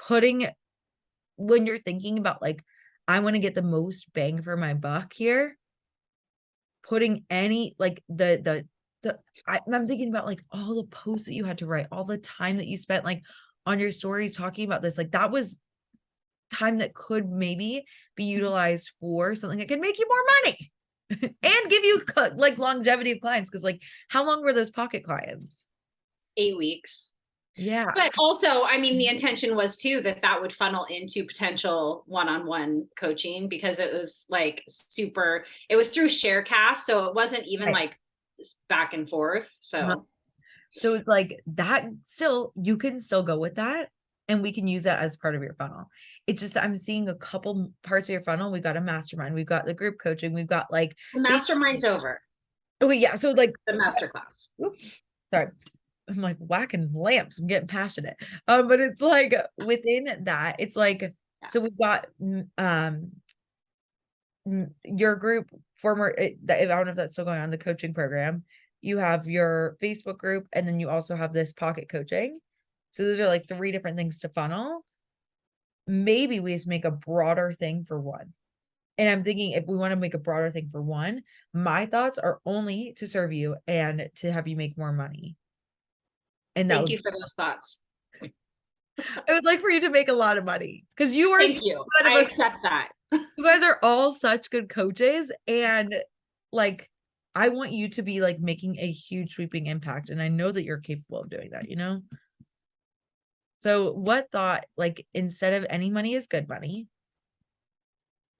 when you're thinking about like, I want to get the most bang for my buck here, putting any like I'm thinking about like all the posts that you had to write, all the time that you spent like on your stories talking about this, like that was time that could maybe be utilized for something that could make you more money and give you like longevity of clients. Because like, how long were those pocket clients? 8 weeks. Yeah. But also, I mean, the intention was too that would funnel into potential one-on-one coaching, because it was like it was through Sharecast. So it wasn't even Right. like back and forth. So So it's like that still, you can still go with that and we can use that as part of your funnel. It's just, I'm seeing a couple parts of your funnel. We've got a mastermind, we've got the group coaching, we've got like the mastermind's over. okay, yeah. So like The masterclass. sorry, I'm like whacking lamps, I'm getting passionate. But it's like within that, it's like, so we've got your group former, I don't know if that's still going on, the coaching program. You have your Facebook group, and then you also have this pocket coaching. So those are like 3 different things to funnel. Maybe we just make a broader thing for one. And I'm thinking, if we want to make a broader thing for one, my thoughts are only to serve you and to have you make more money. And that Thank would, you for those thoughts. I would like for you to make a lot of money because you are Thank you. kind of I a- accept that. you guys are all such good coaches, and like, I want you to be like making a huge sweeping impact. And I know that you're capable of doing that, you know? So what thought, like, instead of any money is good money,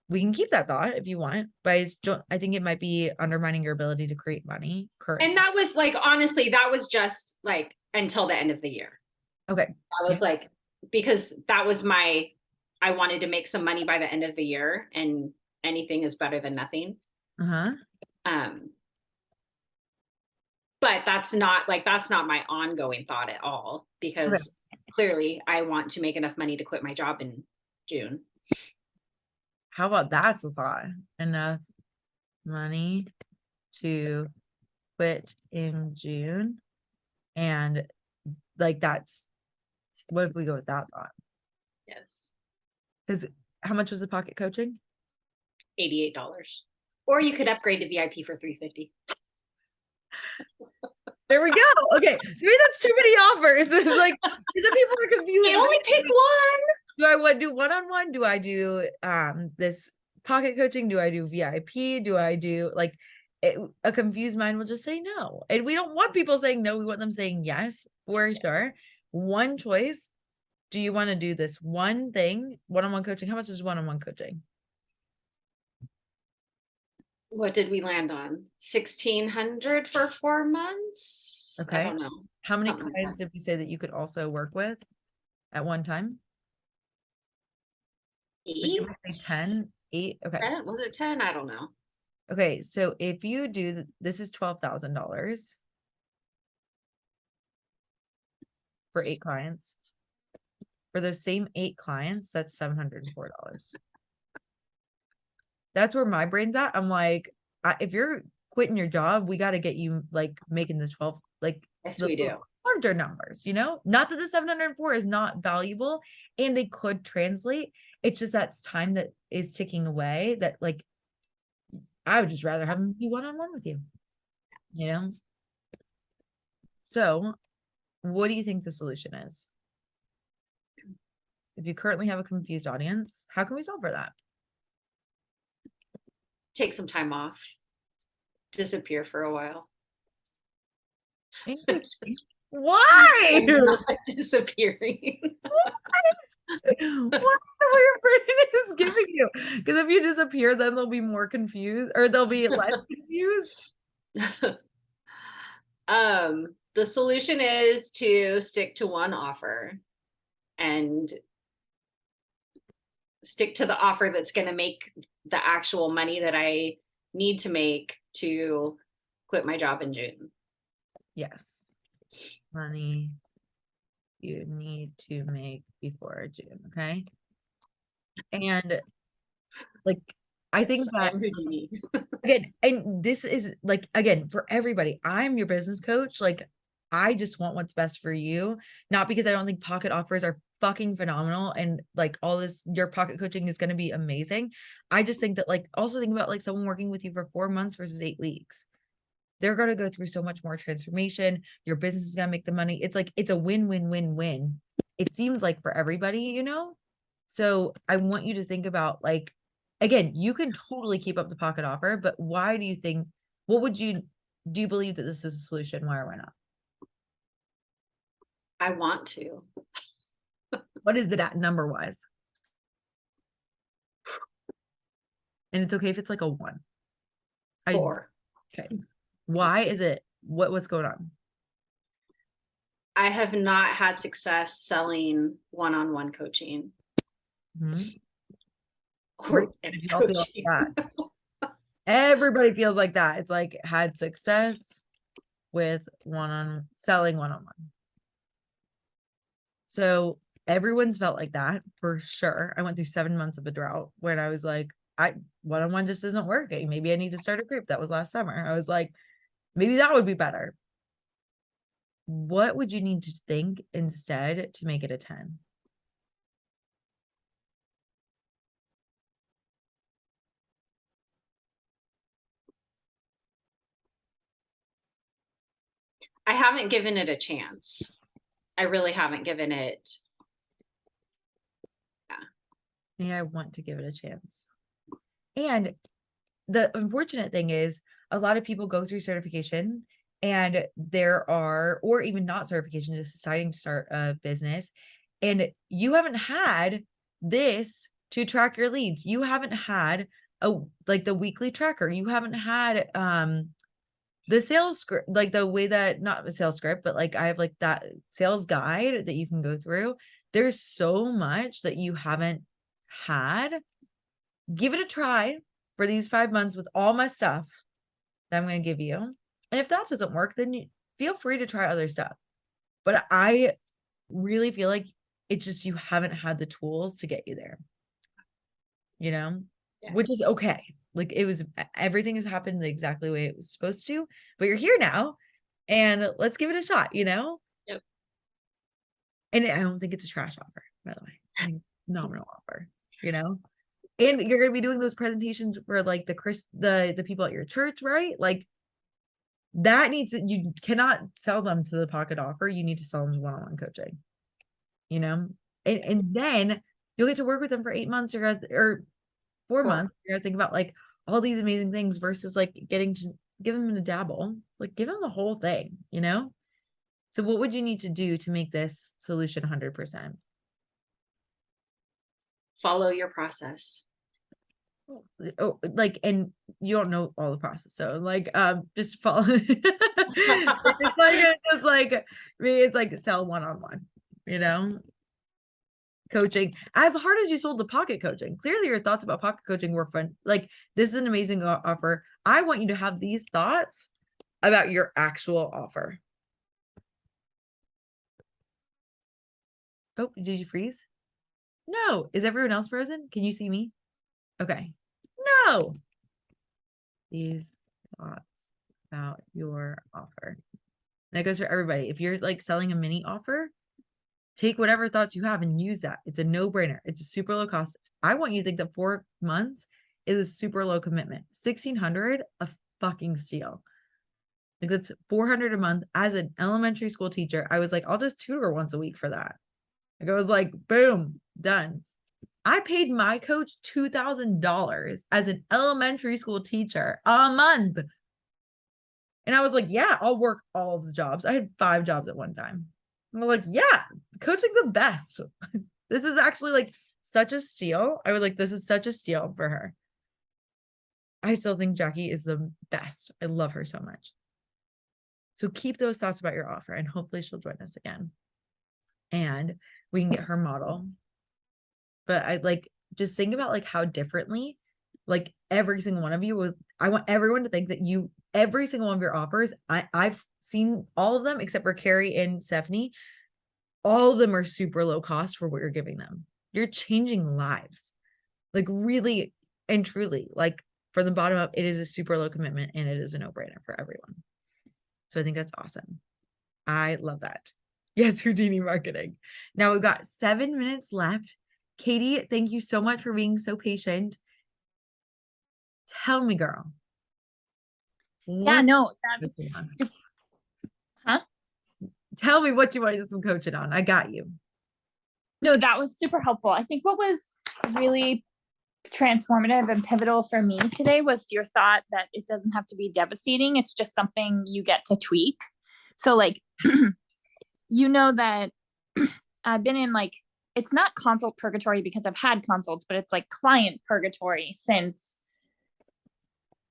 we can keep that thought if you want, but I think it might be undermining your ability to create money currently. And that was like, honestly, that was just like until the end of the year. Okay. That was like, because that was I wanted to make some money by the end of the year, and anything is better than nothing. Uh-huh. But that's not my ongoing thought at all, because clearly I want to make enough money to quit my job in June. How about that's a thought? Enough money to quit in June. And like, that's, what if we go with that thought? Yes. Because how much was the pocket coaching? $88. Or you could upgrade to VIP for $350. There we go. Okay. So maybe that's too many offers. It's like, some people are confused. You only pick one. Do I do one-on-one? Do I do this pocket coaching? Do I do VIP? Do I do like a confused mind will just say no. And we don't want people saying no. We want them saying yes, for sure. One choice. Do you want to do this one thing? One-on-one coaching. How much is one-on-one coaching? What did we land on? 1,600 for 4 months? Okay. I don't know. How many Something like clients that. did we say that you could also work with at one time? Like, 8? did we say 10? 8? Okay. 10? Was it 10? I don't know. Okay, so if you do, this is $12,000 for 8 clients. For those same 8 clients, that's $704. That's where my brain's at. I'm like, if you're quitting your job, we got to get you like making the 12, like Yes, the we do. larger numbers, you know, not that the 704 is not valuable and they could translate. It's just that's time that is ticking away that like, I would just rather have them be one-on-one with you, you know? So what do you think the solution is? If you currently have a confused audience, how can we solve for that? Take some time off. Disappear for a while. Interesting. Why? I'm not disappearing. What the way your brain is giving you? Because if you disappear, then they'll be more confused or they'll be less confused. The solution is to stick to one offer and stick to the offer that's going to make the actual money that I need to make to quit my job in June. Yes. Money you need to make before June. Okay. And like, I think So that I'm Houdini. again, and this is like, again, for everybody, I'm your business coach. Like, I just want what's best for you, not because I don't think pocket offers are fucking phenomenal and like all this, your pocket coaching is going to be amazing. I just think that like, also think about like someone working with you for 4 months versus 8 weeks. They're going to go through so much more transformation. Your business is going to make the money. It's like, it's a win, win, win, win. It seems like for everybody, you know? So I want you to think about like, again, you can totally keep up the pocket offer, but why do you think, what would you, do you believe that this is a solution? Why or why not? I want to. What is it at number wise? And it's okay if it's like a 1. 4. Okay. Why is it, what's going on? I have not had success selling one-on-one coaching. Mhm. Or We all feel like coaching. that. Everybody feels like that. It's like had success with selling one-on-one. So everyone's felt like that for sure. I went through 7 months of a drought when I was like, one-on-one just isn't working. Maybe I need to start a group. That was last summer. I was like, maybe that would be better. What would you need to think instead to make it a 10? I haven't given it a chance. I really haven't given it. Yeah, I want to give it a chance. And the unfortunate thing is a lot of people go through certification and there are, or even not certification, just deciding to start a business. And you haven't had this to track your leads. You haven't had like the weekly tracker. You haven't had, the sales script, like the way that, not the sales script, but like I have like that sales guide that you can go through. There's so much that you haven't had. Give it a try for these 5 months with all my stuff that I'm going to give you. And if that doesn't work, then you feel free to try other stuff. But I really feel like it's just, you haven't had the tools to get you there, you know, Yeah. which is okay. Like everything has happened the exactly the way it was supposed to, but you're here now and let's give it a shot, you know? Yep. And I don't think it's a trash offer, by the way. I think phenomenal offer, you know? And you're going to be doing those presentations for like the people at your church, right? Like that you cannot sell them to the pocket offer. You need to sell them one-on-one coaching, you know? And then you'll get to work with them for 8 months or 4 months. You're gonna think about like all these amazing things versus like getting to give them a dabble, like give them the whole thing, you know? So what would you need to do to make this solution 100%? Follow your process. Oh, like, and you don't know all the process. So like, just follow. It's like, maybe it's like sell one-on-one, you know? Coaching as hard as you sold the pocket coaching. Clearly your thoughts about pocket coaching were fun. Like this is an amazing offer. I want you to have these thoughts about your actual offer. Oh, did you freeze? No. Is everyone else frozen? Can you see me? Okay. No. These thoughts about your offer. That goes for everybody. If you're like selling a mini offer, take whatever thoughts you have and use that. It's a no-brainer. It's a super low cost. I want you to think that 4 months is a super low commitment. 1,600, a fucking steal. Like that's $400 a month. As an elementary school teacher, I was like, I'll just tutor once a week for that. Like I was like, boom, done. I paid my coach $2,000 as an elementary school teacher a month. And I was like, yeah, I'll work all of the jobs. I had 5 jobs at one time. And I'm like, yeah, coaching's the best. This is actually like such a steal. I was like, this is such a steal for her. I still think Jackie is the best. I love her so much. So keep those thoughts about your offer and hopefully she'll join us again. And we can get her model. But I like just think about like how differently like every single one of you was. I want everyone to think that you every single one of your offers, I've seen all of them except for Carrie and Stephanie. All of them are super low cost for what you're giving them. You're changing lives. Like really and truly, like from the bottom up, it is a super low commitment and it is a no-brainer for everyone. So I think that's awesome. I love that. Yes, Houdini marketing. Now we've got 7 minutes left. Katie, thank you so much for being so patient. Tell me, girl. Yeah, what no, you that's want us su- on? Tell me what you wanted some coaching on. I got you. no, that was super helpful. I think what was really transformative and pivotal for me today was your thought that it doesn't have to be devastating. It's just something you get to tweak. So like, you know that I've been in like, it's not consult purgatory because I've had consults, but it's like client purgatory since,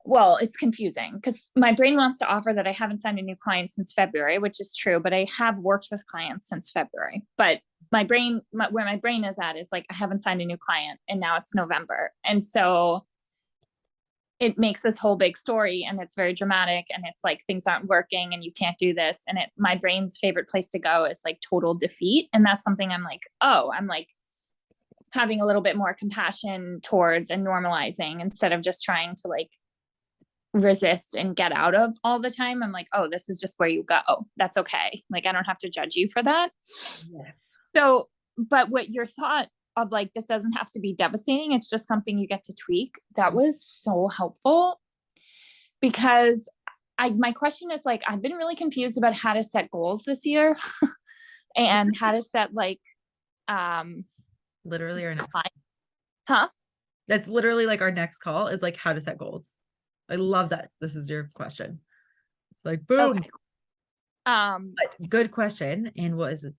well, it's confusing because my brain wants to offer that I haven't signed a new client since February, which is true, but I have worked with clients since February. But my brain, where my brain is at is like, I haven't signed a new client and now it's November. And so it makes this whole big story and it's very dramatic and it's like things aren't working and you can't do this. And my brain's favorite place to go is like total defeat. And that's something I'm like, oh, I'm like having a little bit more compassion towards and normalizing instead of just trying to like resist and get out of all the time. I'm like, oh, this is just where you go. That's okay. Like, I don't have to judge you for that. Yes. So, but what your thought of like, this doesn't have to be devastating. It's just something you get to tweak. That was so helpful because my question is like, I've been really confused about how to set goals this year and how to set like, Literally our next, huh? that's literally like our next call is like how to set goals. I love that. This is your question. It's like, boom. Okay. But good question. And what is it?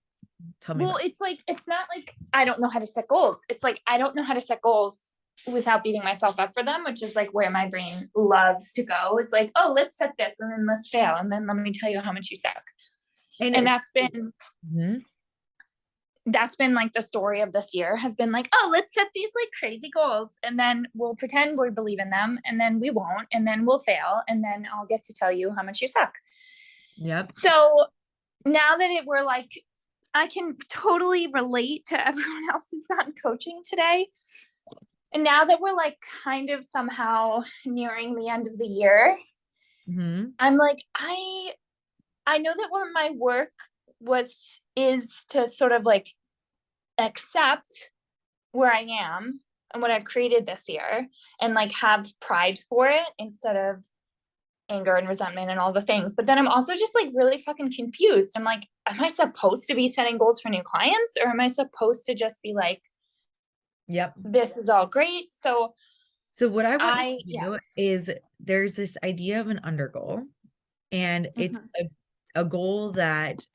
Tell me. Well, about it. it's like, it's not like I don't know how to set goals. It's like, I don't know how to set goals without beating myself up for them, which is like where my brain loves to go. It's like, oh, let's set this and then let's fail. And then let me tell you how much you suck. And that's been, Mhm. that's been like the story of this year has been like, oh, let's set these like crazy goals and then we'll pretend we believe in them and then we won't and then we'll fail and then I'll get to tell you how much you suck. Yep. So now that we're like, I can totally relate to everyone else who's gotten coaching today. And now that we're like kind of somehow nearing the end of the year, Mhm. I'm like, I know that where my work is to sort of like accept where I am and what I've created this year and like have pride for it instead of anger and resentment and all the things. But then I'm also just like really fucking confused. I'm like, am I supposed to be setting goals for new clients or am I supposed to just be like, Yep. this is all great? So what I want I- you to do is there's this idea of an under goal, and it's a goal that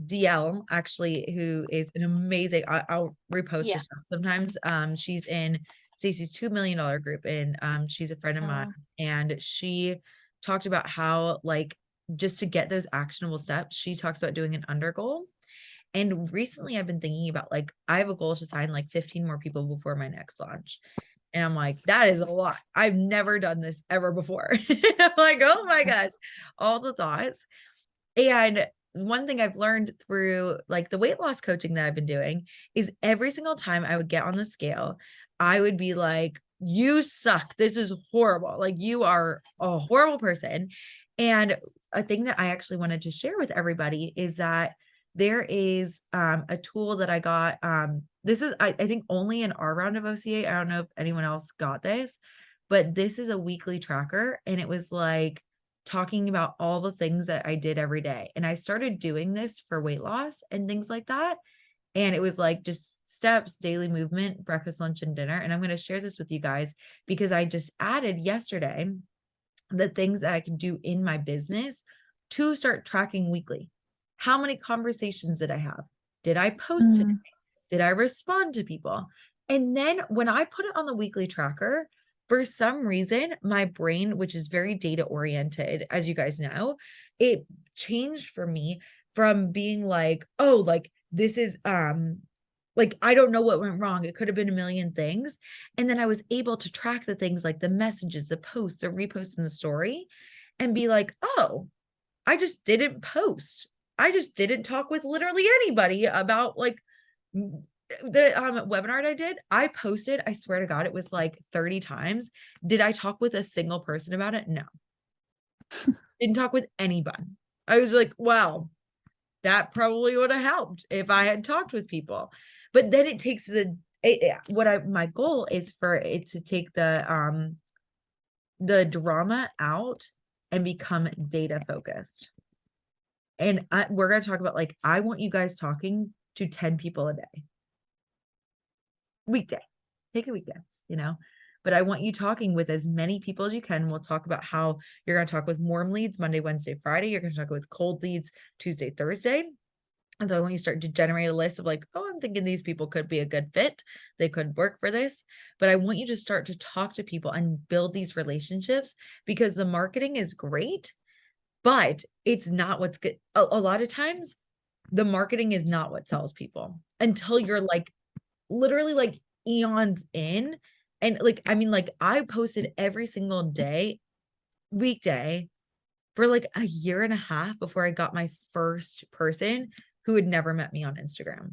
DL actually, who is an amazing, I'll repost Yeah. her stuff sometimes. She's in Stacey's $2 million group, and she's a friend of mine, and she talked about how like just to get those actionable steps, she talks about doing an under goal. And recently I've been thinking about like, I have a goal to sign like 15 more people before my next launch. And I'm like, that is a lot. I've never done this ever before. I'm like, oh my gosh, all the thoughts. And one thing I've learned through like the weight loss coaching that I've been doing is every single time I would get on the scale, I would be like, you suck. This is horrible. Like you are a horrible person. And a thing that I actually wanted to share with everybody is that there is a tool that I got. This is, I think, only in our round of OCA. I don't know if anyone else got this, but this is a weekly tracker. And it was like talking about all the things that I did every day. And I started doing this for weight loss and things like that. And it was like just steps, daily movement, breakfast, lunch, and dinner. And I'm going to share this with you guys because I just added yesterday the things that I can do in my business to start tracking weekly. How many conversations did I have? Did I post today? Did I respond to people? And then when I put it on the weekly tracker, for some reason, my brain, which is very data oriented, as you guys know, it changed for me from being like, oh, like this is like I don't know what went wrong. It could have been a million things. And then I was able to track the things like the messages, the posts, the reposts, and the story, and be like, oh, I just didn't post. I just didn't talk with literally anybody about like the webinar I did. I posted, I swear to God, it was like 30 times. Did I talk with a single person about it? No. Didn't talk with anyone. I was like, wow, that probably would have helped if I had talked with people. But then it takes my goal is for it to take the drama out and become data focused. And we're going to talk about like, I want you guys talking to 10 people a day. Weekday. Take a weekend, you know, but I want you talking with as many people as you can. We'll talk about how you're going to talk with warm leads Monday, Wednesday, Friday. You're going to talk with cold leads Tuesday, Thursday. And so I want you to start to generate a list of like, oh, I'm thinking these people could be a good fit. They could work for this. But I want you to start to talk to people and build these relationships because the marketing is great, but it's not what's good. A lot of times the marketing is not what sells people until you're like literally like eons in. And like, I mean, like I posted every single day, weekday for like a year and a half before I got my first person who had never met me on Instagram.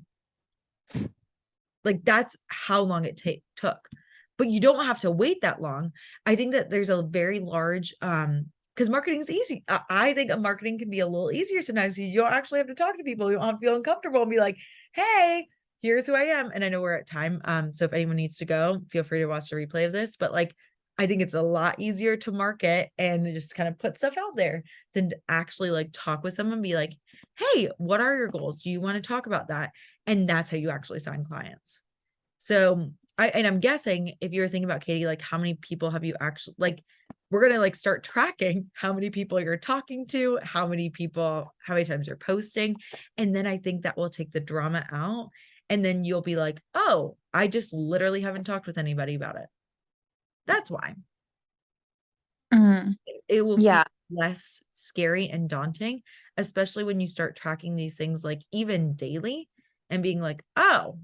Like that's how long it took, but you don't have to wait that long. I think that there's a very large, because marketing is easy. I think a marketing can be a little easier sometimes. You don't actually have to talk to people. You don't have to feel uncomfortable and be like, hey, here's who I am. And I know we're at time. So if anyone needs to go, feel free to watch the replay of this, but like, I think it's a lot easier to market and just kind of put stuff out there than to actually like talk with someone, be like, hey, what are your goals? Do you want to talk about that? And that's how you actually sign clients. So I'm guessing if you're thinking about Katie, like how many people have you actually like, we're going to like start tracking how many people you're talking to, how many times you're posting. And then I think that will take the drama out. And then you'll be like, oh, I just literally haven't talked with anybody about it. That's why. It will feel less scary and daunting, especially when you start tracking these things like even daily and being like, oh,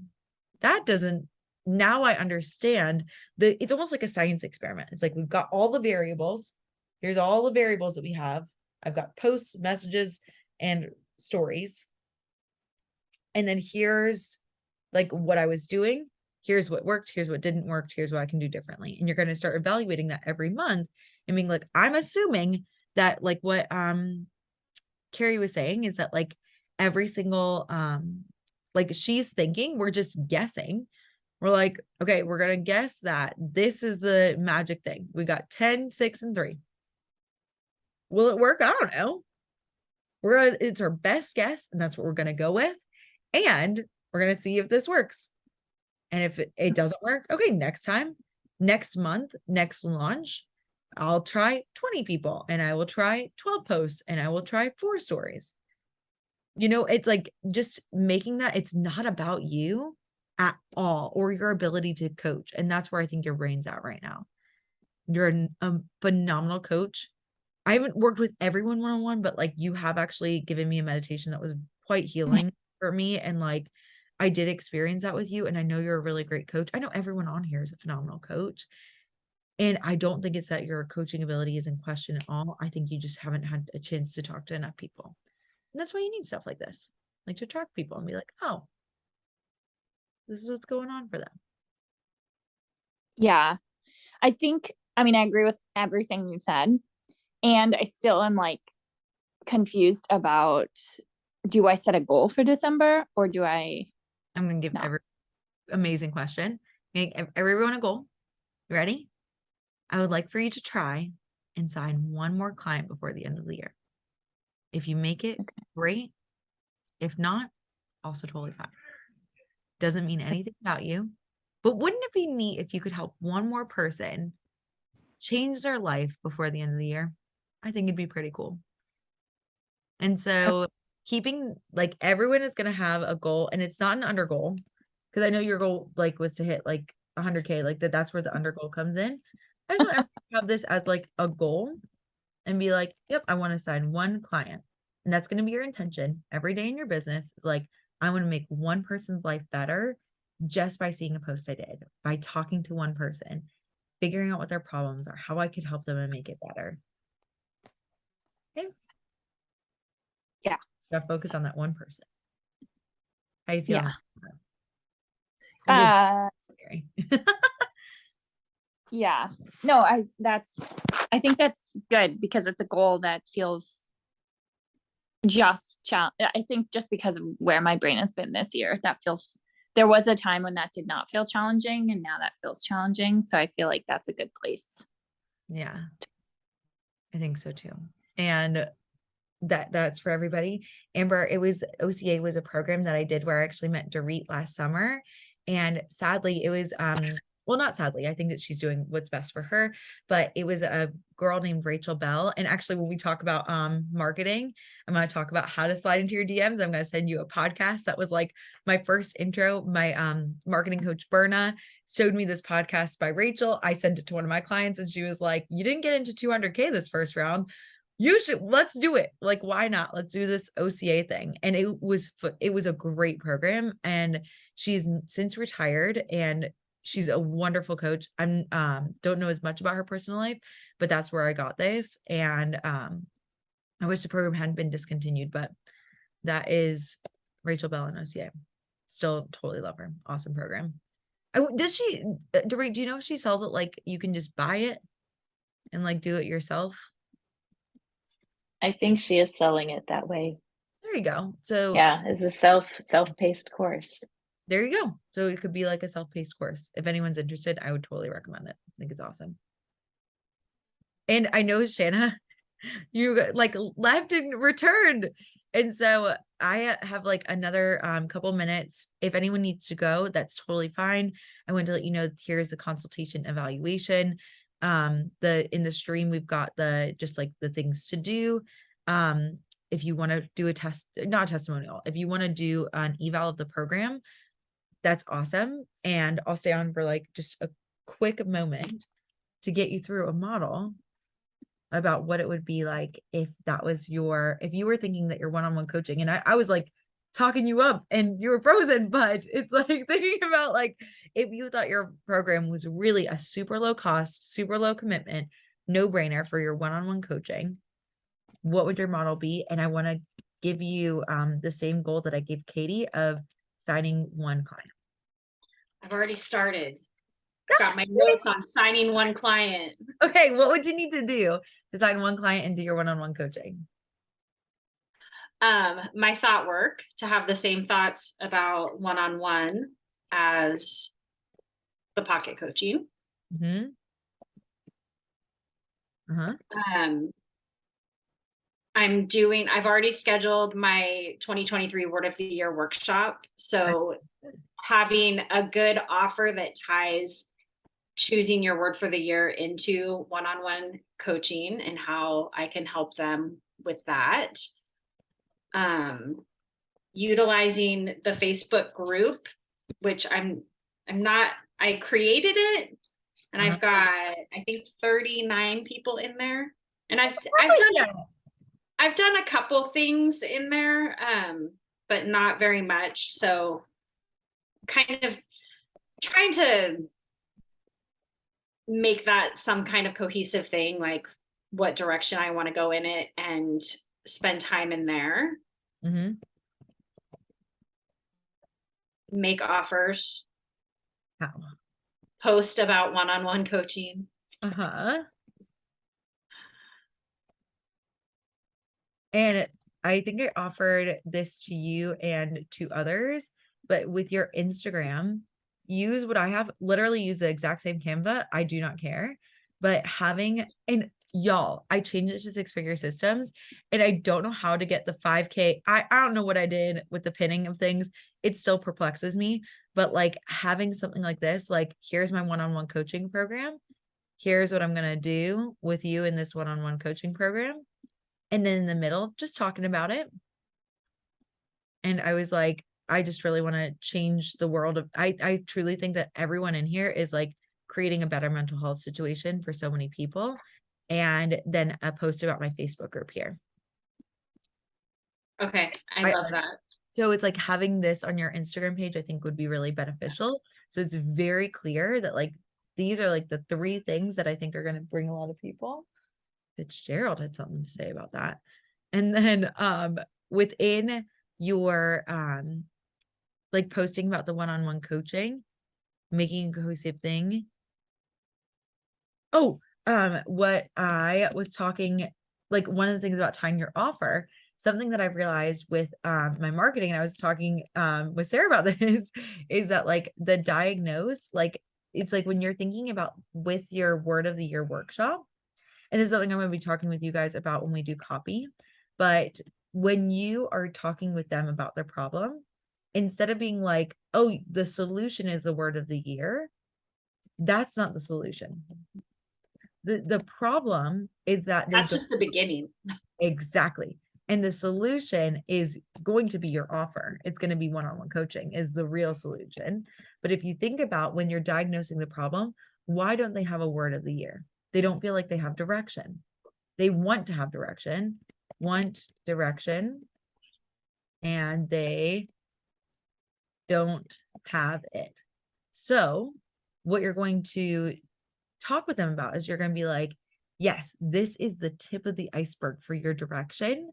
now I understand it's almost like a science experiment. It's like, we've got all the variables. Here's all the variables that we have. I've got posts, messages, and stories. And then here's like what I was doing. Here's what worked. Here's what didn't work. Here's what I can do differently. And you're going to start evaluating that every month and being like, I'm assuming that like what Carrie was saying is that like every single like she's thinking, we're just guessing. We're like, okay, we're going to guess that this is the magic thing. We got 10, 6, and 3. Will it work? I don't know. It's our best guess, and that's what we're going to go with. And we're going to see if this works. And if it doesn't work, okay, next time, next month, next launch, I'll try 20 people and I will try 12 posts and I will try 4 stories. You know, it's like just making that it's not about you at all or your ability to coach. And that's where I think your brain's at right now. You're a phenomenal coach. I haven't worked with everyone one-on-one, but like you have actually given me a meditation that was quite healing for me. And like, I did experience that with you. And I know you're a really great coach. I know everyone on here is a phenomenal coach. And I don't think it's that your coaching ability is in question at all. I think you just haven't had a chance to talk to enough people. And that's why you need stuff like this, like to track people and be like, oh, this is what's going on for them. Yeah. I think, I mean, I agree with everything you said. And I still am like confused about, do I set a goal for December or do I? I'm gonna give No. amazing question. Everyone a goal. You ready? I would like for you to try and sign one more client before the end of the year. If you make it, great. If not, also totally fine. Doesn't mean anything about you. But wouldn't it be neat if you could help one more person change their life before the end of the year? I think it'd be pretty cool. And so keeping like everyone is going to have a goal, and it's not an under goal, because I know your goal like was to hit like 100K, like that's where the under goal comes in. I just want everyone to have this as like a goal and be like, yep, I want to sign one client. And that's going to be your intention every day in your business. Is like, I want to make one person's life better just by seeing a post I did, by talking to one person, figuring out what their problems are, how I could help them and make it better. Okay. Yeah. So focus on that one person. How you feel? Yeah. Scary. Yeah. No, I think that's good because it's a goal that feels just I think just because of where my brain has been this year, there was a time when that did not feel challenging and now that feels challenging. So I feel like that's a good place. Yeah. I think so too. And that's for everybody. Amber, OCA was a program that I did where I actually met Dorit last summer. And sadly, it was well, not sadly, I think that she's doing what's best for her, but it was a girl named Rachel Bell. And actually, when we talk about marketing, I'm going to talk about how to slide into your DMs. I'm going to send you a podcast. That was like my first intro. My marketing coach Berna showed me this podcast by Rachel. I sent it to one of my clients and she was like, you didn't get into 200K this first round. Let's do it. Like, why not? Let's do this OCA thing. And it was a great program. And she's since retired and she's a wonderful coach. I'm don't know as much about her personal life, but that's where I got this. And I wish the program hadn't been discontinued, but that is Rachel Bell and OCA. Still totally love her. Awesome program. Does she, Dorit, do you know if she sells it like you can just buy it and like do it yourself? I think she is selling it that way. There you go. So yeah, it's a self-paced course. There you go. So it could be like a self-paced course. If anyone's interested, I would totally recommend it. I think it's awesome. And I know, Shanna, you like left and returned. And so I have like another couple minutes. If anyone needs to go, that's totally fine. I wanted to let you know here's the consultation evaluation. In the stream, we've got just like the things to do. If you want to do not a testimonial, if you want to do an eval of the program, that's awesome. And I'll stay on for like just a quick moment to get you through a model about what it would be like if you were thinking that you're one-on-one coaching. And I was like talking you up and you were frozen, but it's like thinking about like, if you thought your program was really a super low cost, super low commitment, no brainer for your one-on-one coaching, what would your model be? And I want to give you the same goal that I gave Katie of signing one client. I've already started. Got my notes on signing one client. Okay, what would you need to do to sign one client and do your one-on-one coaching? My thought work to have the same thoughts about one-on-one as the pocket coaching. Mm-hmm. I've already scheduled my 2023 Word of the Year workshop. So having a good offer that ties choosing your word for the year into one-on-one coaching and how I can help them with that. Utilizing the Facebook group, which I created it and I've got, I think 39 people in there. And I've done a couple things in there, but not very much. So kind of trying to make that some kind of cohesive thing, like what direction I want to go in it and spend time in there. Mm-hmm. Make offers. How? Post about one-on-one coaching. Uh-huh. And I think I offered this to you and to others, but with your Instagram, use what I have, literally use the exact same Canva. I do not care. But having, and y'all, I changed it to Six Figure Systems and I don't know how to get the 5K. I don't know what I did with the pinning of things. It still perplexes me, but like having something like this, like here's my one-on-one coaching program. Here's what I'm going to do with you in this one-on-one coaching program. And then in the middle, just talking about it. And I was like, I just really want to change the world of, I truly think that everyone in here is like creating a better mental health situation for so many people. And then a post about my Facebook group here. Okay. I love that. So it's like having this on your Instagram page, I think would be really beneficial. So it's very clear that like, these are like the 3 things that I think are going to bring a lot of people. Fitzgerald had something to say about that. And then within your like posting about the one-on-one coaching, making a cohesive thing. Oh, what I was talking, like one of the things about tying your offer, something that I've realized with my marketing, and I was talking with Sarah about this, is that like the diagnose, like it's like when you're thinking about with your word of the year workshop, and this is something I'm going to be talking with you guys about when we do copy, but when you are talking with them about their problem, instead of being like, oh, the solution is the word of the year, that's not the solution. The problem is that That's just the beginning. Exactly. And the solution is going to be your offer. It's going to be one-on-one coaching is the real solution. But if you think about when you're diagnosing the problem, why don't they have a word of the year? They don't feel like they have direction. They want to have direction, and they don't have it. So what you're going to talk with them about is you're going to be like, yes, this is the tip of the iceberg for your direction.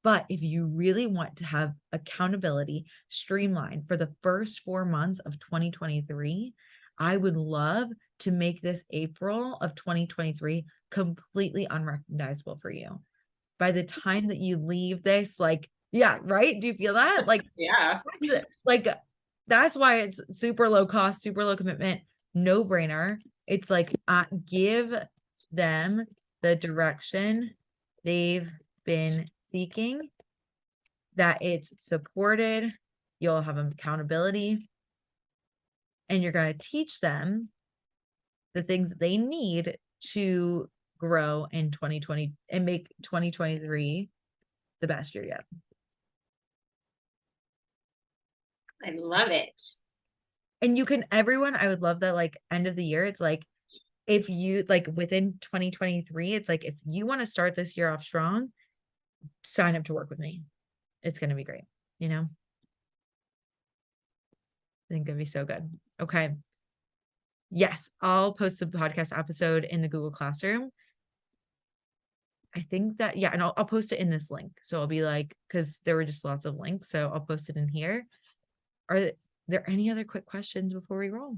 But if you really want to have accountability streamlined for the first 4 months of 2023, I would love to make this April of 2023 completely unrecognizable for you. By the time that you leave this, like, yeah, right? Do you feel that? Like, Yeah. Like, that's why it's super low cost, super low commitment, no brainer. It's like, give them the direction they've been seeking, that it's supported, you'll have accountability, and you're going to teach them the things that they need to grow in 2020 and make 2023 the best year yet. I love it. And you can, everyone, I would love that, like end of the year, it's like, if you like within 2023, it's like, if you want to start this year off strong, sign up to work with me. It's going to be great. You know, I think it'd be so good. Okay. Yes. I'll post a podcast episode in the Google Classroom. I think that, yeah. And I'll post it in this link. So I'll be like, cause there were just lots of links. So I'll post it in here. Are there any other quick questions before we roll?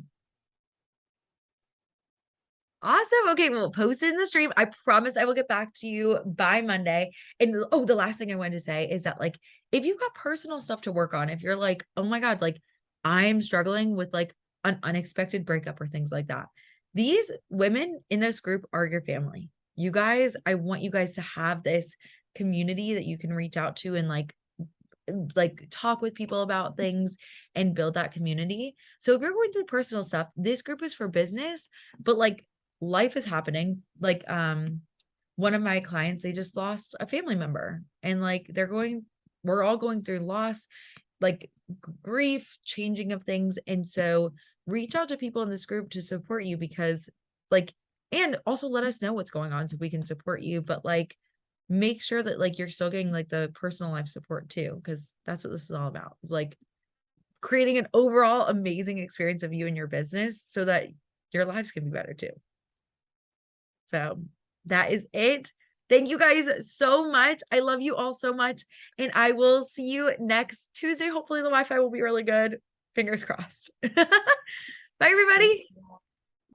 Awesome. Okay, we'll post it in the stream. I promise I will get back to you by Monday. And oh, the last thing I wanted to say is that, like, if you've got personal stuff to work on, if you're like, oh my God, like I'm struggling with like an unexpected breakup or things like that, these women in this group are your family. You guys, I want you guys to have this community that you can reach out to and like talk with people about things and build that community. So if you're going through personal stuff, this group is for business, but like life is happening. Like one of my clients, they just lost a family member, and like we're all going through loss, like grief, changing of things. And so reach out to people in this group to support you, because like, and also let us know what's going on so we can support you, but like make sure that like you're still getting like the personal life support too, because that's what this is all about. It's like creating an overall amazing experience of you and your business so that your lives can be better too. So that is it. Thank you guys so much. I love you all so much. And I will see you next Tuesday. Hopefully the Wi-Fi will be really good. Fingers crossed. Bye, everybody.